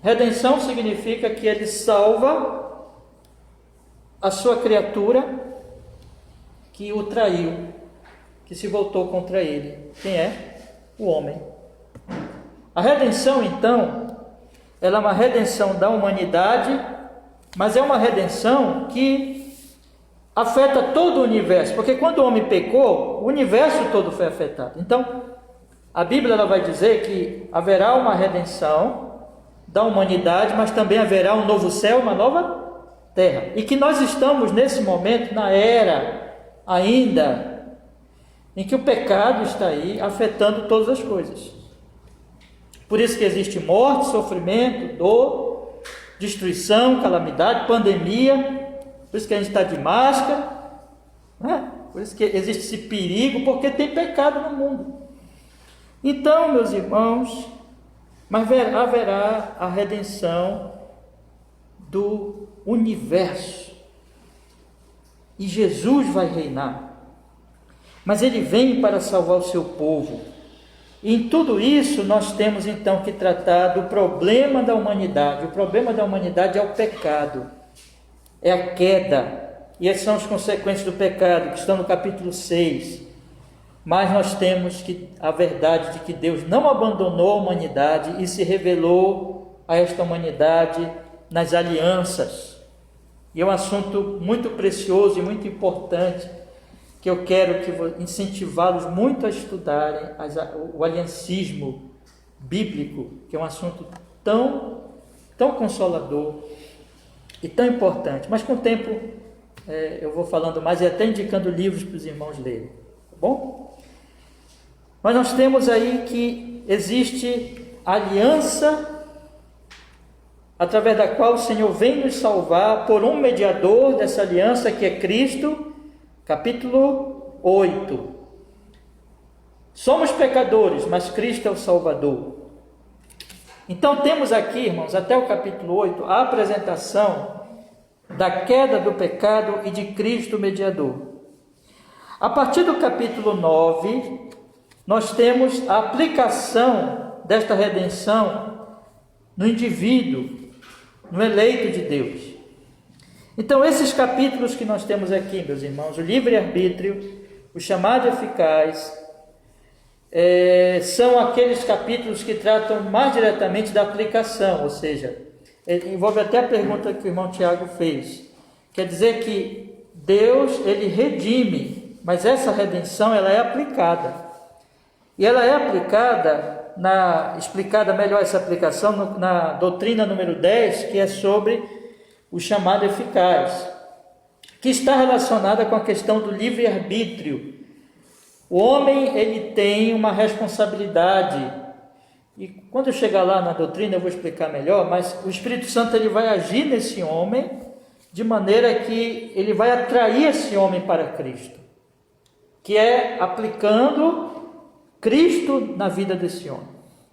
Redenção significa que Ele salva a sua criatura que o traiu, que se voltou contra Ele. Quem é? O homem. A redenção, então, ela é uma redenção da humanidade, mas é uma redenção que afeta todo o universo, porque quando o homem pecou, o universo todo foi afetado. Então, a Bíblia ela vai dizer que haverá uma redenção da humanidade, mas também haverá um novo céu, uma nova terra. E que nós estamos nesse momento, na era ainda, em que o pecado está aí afetando todas as coisas. Por isso que existe morte, sofrimento, dor, destruição, calamidade, pandemia. Por isso que a gente está de máscara, né? Por isso que existe esse perigo, porque tem pecado no mundo. Então, meus irmãos, mas haverá a redenção do universo. E Jesus vai reinar. Mas Ele vem para salvar o seu povo. E em tudo isso nós temos então que tratar do problema da humanidade. O problema da humanidade é o pecado. É a queda. E essas são as consequências do pecado, que estão no capítulo 6. mas nós temos a verdade de que Deus não abandonou a humanidade e se revelou a esta humanidade nas alianças. E é um assunto muito precioso e muito importante, que eu quero incentivá-los muito a estudarem, o aliancismo bíblico, que é um assunto tão consolador e tão importante. Mas com o tempo eu vou falando mais e até indicando livros para os irmãos lerem, tá bom? Mas nós temos aí que existe aliança através da qual o Senhor vem nos salvar por um mediador dessa aliança, que é Cristo. Capítulo 8. Somos pecadores, mas Cristo é o Salvador. Então temos aqui, irmãos, até o capítulo 8, a apresentação da queda do pecado e de Cristo mediador. A partir do capítulo 9, nós temos a aplicação desta redenção no indivíduo, no eleito de Deus. Então, esses capítulos que nós temos aqui, meus irmãos, o livre-arbítrio, o chamado eficaz, são aqueles capítulos que tratam mais diretamente da aplicação, ou seja, envolve até a pergunta que o irmão Tiago fez. Quer dizer que Deus, ele redime, mas essa redenção, ela é aplicada. E ela é aplicada, explicada melhor essa aplicação na doutrina número 10, que é sobre o chamado eficaz, que está relacionada com a questão do livre-arbítrio. O homem, ele tem uma responsabilidade, e quando eu chegar lá na doutrina eu vou explicar melhor, mas o Espírito Santo, ele vai agir nesse homem, de maneira que ele vai atrair esse homem para Cristo, que é aplicando Cristo na vida desse homem.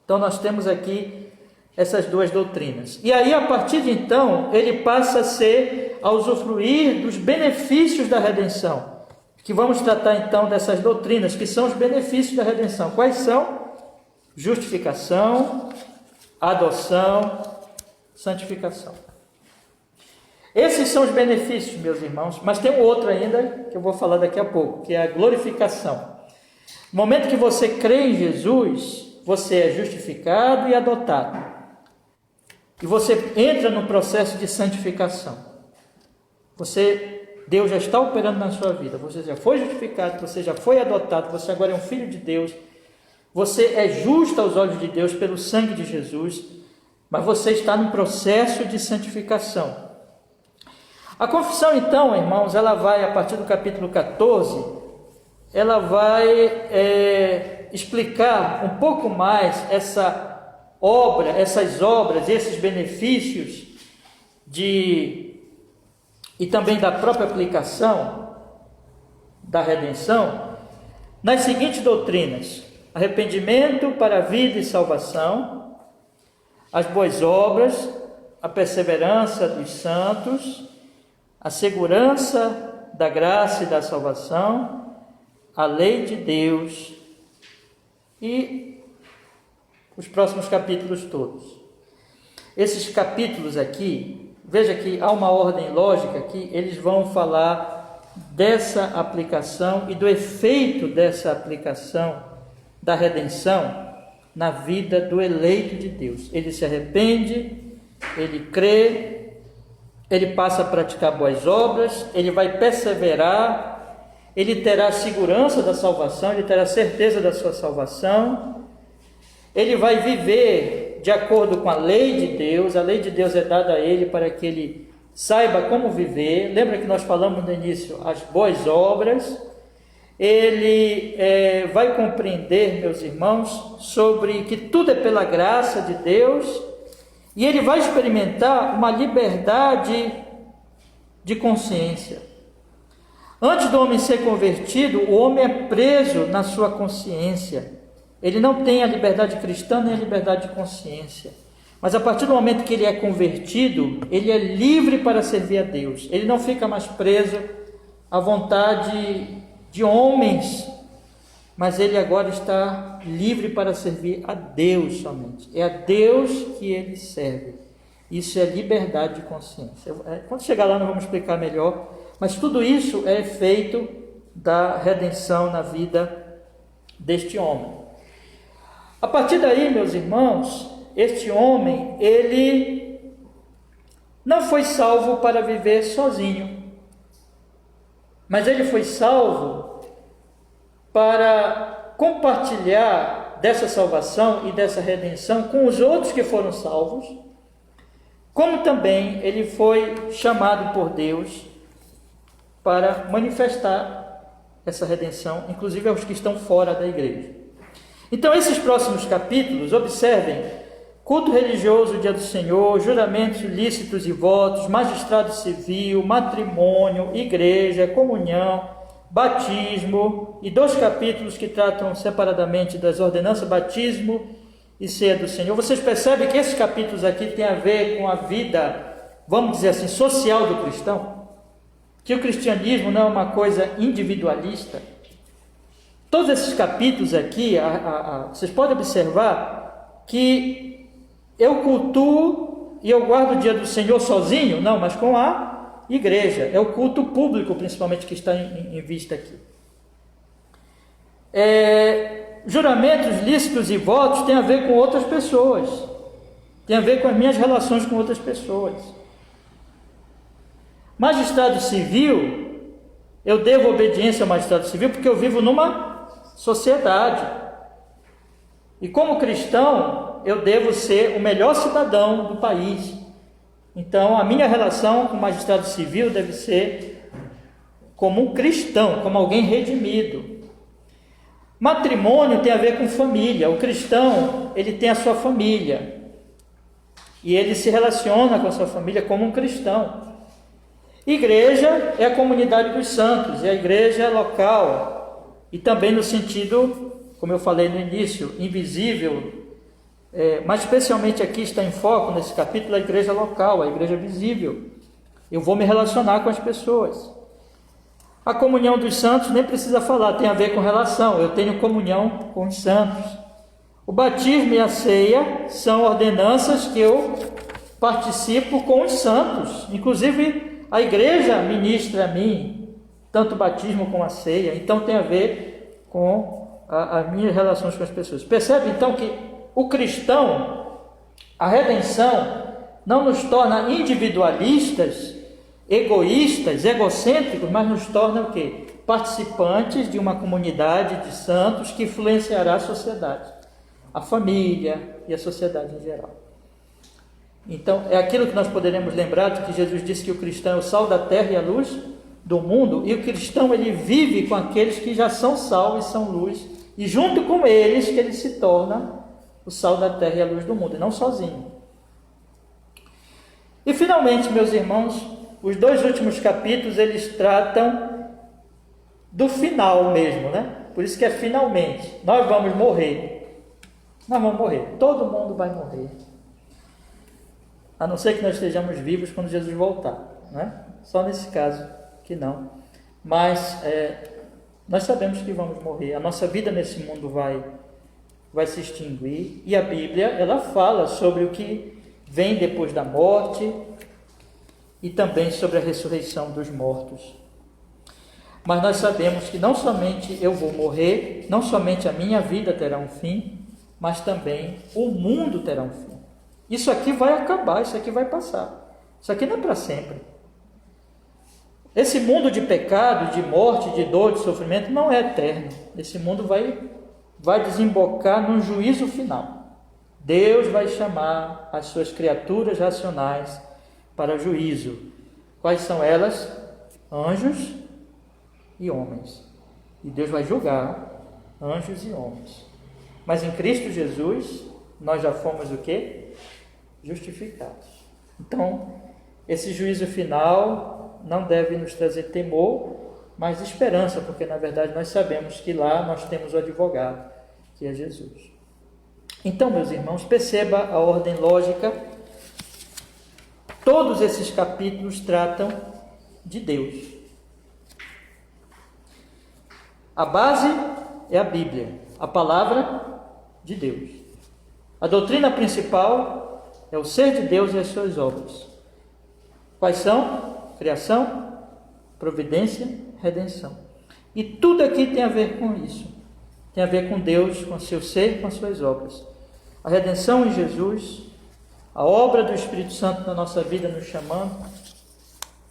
Então nós temos aqui essas duas doutrinas. E aí, a partir de então, ele passa a usufruir dos benefícios da redenção, que vamos tratar então dessas doutrinas, que são os benefícios da redenção. Quais são? Justificação, adoção, santificação. Esses são os benefícios, meus irmãos, mas tem um outro ainda, que eu vou falar daqui a pouco, que é a glorificação. No momento que você crê em Jesus, você é justificado e adotado. E você entra no processo de santificação. Deus já está operando na sua vida. Você já foi justificado, você já foi adotado, você agora é um filho de Deus. Você é justo aos olhos de Deus pelo sangue de Jesus, mas você está no processo de santificação. A confissão, então, irmãos, ela vai, a partir do capítulo 14, ela vai explicar um pouco mais essas obras, esses benefícios e também da própria aplicação da redenção nas seguintes doutrinas: arrependimento para a vida e salvação, as boas obras, a perseverança dos santos, a segurança da graça e da salvação, a lei de Deus e os próximos capítulos todos. Esses capítulos aqui, veja que há uma ordem lógica que eles vão falar dessa aplicação e do efeito dessa aplicação da redenção na vida do eleito de Deus. Ele se arrepende, ele crê, ele passa a praticar boas obras, ele vai perseverar, ele terá segurança da salvação, ele terá certeza da sua salvação. Ele vai viver de acordo com a lei de Deus. A lei de Deus é dada a ele para que ele saiba como viver. Lembra que nós falamos no início, as boas obras. Ele vai compreender, meus irmãos, sobre que tudo é pela graça de Deus. E ele vai experimentar uma liberdade de consciência. Antes do homem ser convertido, o homem é preso na sua consciência. Ele não tem a liberdade cristã nem a liberdade de consciência. Mas a partir do momento que ele é convertido, ele é livre para servir a Deus. Ele não fica mais preso à vontade de homens, mas ele agora está livre para servir a Deus somente. É a Deus que ele serve. Isso é liberdade de consciência. Quando chegar lá nós vamos explicar melhor, mas tudo isso é efeito da redenção na vida deste homem. A partir daí, meus irmãos, este homem, ele não foi salvo para viver sozinho, mas ele foi salvo para compartilhar dessa salvação e dessa redenção com os outros que foram salvos, como também ele foi chamado por Deus para manifestar essa redenção, inclusive aos que estão fora da igreja. Então, esses próximos capítulos, observem: culto religioso, dia do Senhor, juramentos lícitos e votos, magistrado civil, matrimônio, igreja, comunhão, batismo, e 2 capítulos que tratam separadamente das ordenanças, batismo e ceia do Senhor. Vocês percebem que esses capítulos aqui têm a ver com a vida, vamos dizer assim, social do cristão? Que o cristianismo não é uma coisa individualista. Todos esses capítulos aqui, vocês podem observar que eu cultuo e eu guardo o dia do Senhor sozinho? Não, mas com a igreja. É o culto público, principalmente, que está em vista aqui. Juramentos lícitos e votos têm a ver com outras pessoas. Tem a ver com as minhas relações com outras pessoas. Magistrado civil, eu devo obediência ao magistrado civil porque eu vivo numa sociedade. E como cristão, eu devo ser o melhor cidadão do país. Então, a minha relação com o magistrado civil deve ser como um cristão, como alguém redimido. Matrimônio tem a ver com família. O cristão, ele tem a sua família. E ele se relaciona com a sua família como um cristão. Igreja é a comunidade dos santos, é a igreja local. E também no sentido, como eu falei no início, invisível, mas especialmente aqui está em foco nesse capítulo a igreja local, a igreja visível. Eu vou me relacionar com as pessoas. A comunhão dos santos nem precisa falar, tem a ver com relação. Eu tenho comunhão com os santos. O batismo e a ceia são ordenanças que eu participo com os santos. Inclusive, a igreja ministra a mim tanto o batismo como a ceia. Então, tem a ver com as minhas relações com as pessoas. Percebe, então, que o cristão, a redenção, não nos torna individualistas, egoístas, egocêntricos, mas nos torna o quê? Participantes de uma comunidade de santos que influenciará a sociedade, a família e a sociedade em geral. Então, é aquilo que nós poderemos lembrar de que Jesus disse que o cristão é o sal da terra e a luz do mundo, e o cristão, ele vive com aqueles que já são sal e são luz, e junto com eles que ele se torna o sal da terra e a luz do mundo, e não sozinho. E finalmente, meus irmãos, os 2 últimos capítulos, eles tratam do final mesmo, né? Por isso que é finalmente. Nós vamos morrer. Nós vamos morrer. Todo mundo vai morrer. A não ser que nós estejamos vivos quando Jesus voltar, né? Só nesse caso que não. Mas nós sabemos que vamos morrer. A nossa vida nesse mundo vai se extinguir. E a Bíblia, ela fala sobre o que vem depois da morte e também sobre a ressurreição dos mortos. Mas nós sabemos que não somente eu vou morrer, não somente a minha vida terá um fim, mas também o mundo terá um fim. Isso aqui vai acabar, isso aqui vai passar. Isso aqui não é para sempre. Esse mundo de pecado, de morte, de dor, de sofrimento, não é eterno. Esse mundo vai desembocar num juízo final. Deus vai chamar as suas criaturas racionais para juízo. Quais são elas? Anjos e homens. E Deus vai julgar anjos e homens. Mas em Cristo Jesus, nós já fomos o quê? Justificados. Então, esse juízo final não deve nos trazer temor, mas esperança, porque na verdade nós sabemos que lá nós temos o advogado, que é Jesus. Então, meus irmãos, perceba a ordem lógica. Todos esses capítulos tratam de Deus. A base é a Bíblia, a palavra de Deus. A doutrina principal é o ser de Deus e as suas obras. Quais são? Criação, providência, redenção. E tudo aqui tem a ver com isso. tem a ver com Deus, com seu ser, com suas obras. A redenção em Jesus, a obra do Espírito Santo na nossa vida nos chamando,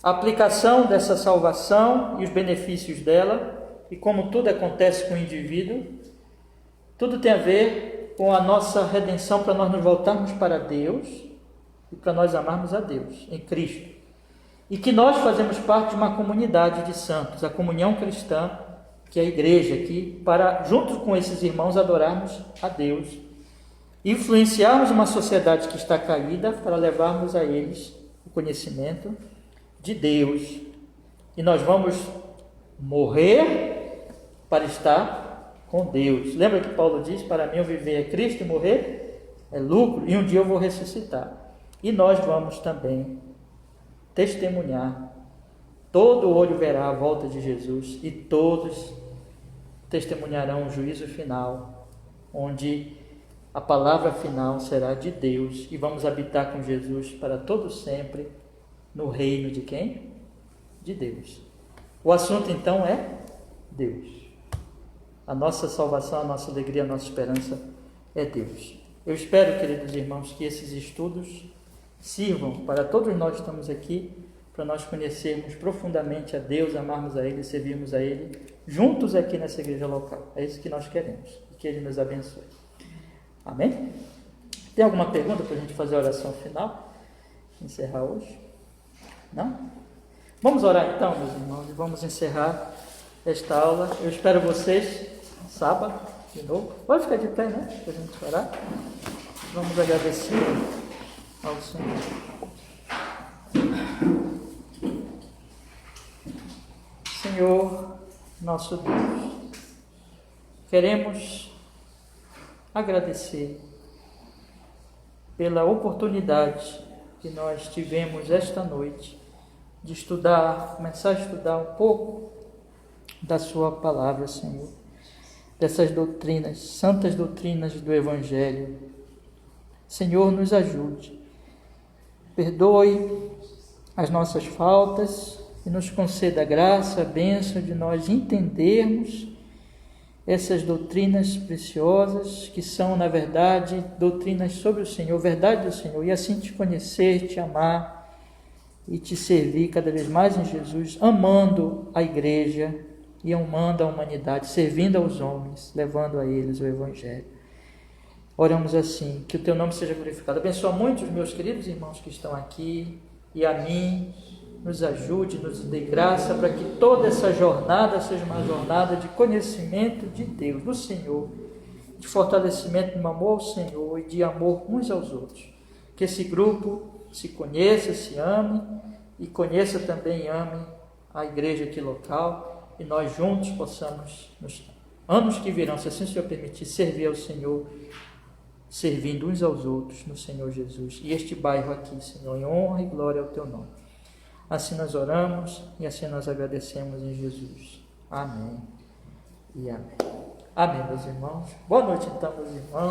a aplicação dessa salvação e os benefícios dela, e como tudo acontece com o indivíduo, tudo tem a ver com a nossa redenção para nós nos voltarmos para Deus e para nós amarmos a Deus em Cristo. E que nós fazemos parte de uma comunidade de santos, a comunhão cristã, que é a igreja aqui, para, junto com esses irmãos, adorarmos a Deus, influenciarmos uma sociedade que está caída para levarmos a eles o conhecimento de Deus. E nós vamos morrer para estar com Deus. Lembra que Paulo diz, para mim o viver é Cristo e morrer é lucro, e um dia eu vou ressuscitar. E nós vamos também testemunhar, todo olho verá a volta de Jesus e todos testemunharão o juízo final, onde a palavra final será de Deus e vamos habitar com Jesus para todo sempre no reino de quem? De Deus. O assunto então é Deus. A nossa salvação, a nossa alegria, a nossa esperança é Deus. Eu espero, queridos irmãos, que esses estudos sirvam para todos nós que estamos aqui, para nós conhecermos profundamente a Deus, amarmos a Ele, servirmos a Ele, juntos aqui nessa igreja local. É isso que nós queremos, e que Ele nos abençoe. Amém? Tem alguma pergunta para a gente fazer a oração final? Encerrar hoje? Não? Vamos orar então, meus irmãos, e vamos encerrar esta aula. Eu espero vocês sábado, de novo. Pode ficar de pé, né? Para a gente orar. Vamos agradecer ao Senhor. Senhor, nosso Deus, queremos agradecer pela oportunidade que nós tivemos esta noite de estudar, começar a estudar um pouco da Sua palavra, Senhor, dessas doutrinas, santas doutrinas do Evangelho. Senhor, nos ajude. Perdoe as nossas faltas e nos conceda a graça, a bênção de nós entendermos essas doutrinas preciosas, que são, na verdade, doutrinas sobre o Senhor, verdade do Senhor, e assim te conhecer, te amar e te servir cada vez mais em Jesus, amando a igreja e amando a humanidade, servindo aos homens, levando a eles o Evangelho. Oramos assim, que o teu nome seja glorificado. Abençoa muito os meus queridos irmãos que estão aqui e a mim. Nos ajude, nos dê graça para que toda essa jornada seja uma jornada de conhecimento de Deus, do Senhor, de fortalecimento no amor ao Senhor e de amor uns aos outros. Que esse grupo se conheça, se ame e conheça também e ame a igreja aqui local e nós juntos possamos, nos anos que virão, se assim o Senhor permitir, servir ao Senhor, servindo uns aos outros no Senhor Jesus. E este bairro aqui, Senhor, em honra e glória ao teu nome. Assim nós oramos e assim nós agradecemos em Jesus. Amém e amém. Amém, meus irmãos. Boa noite então, meus irmãos.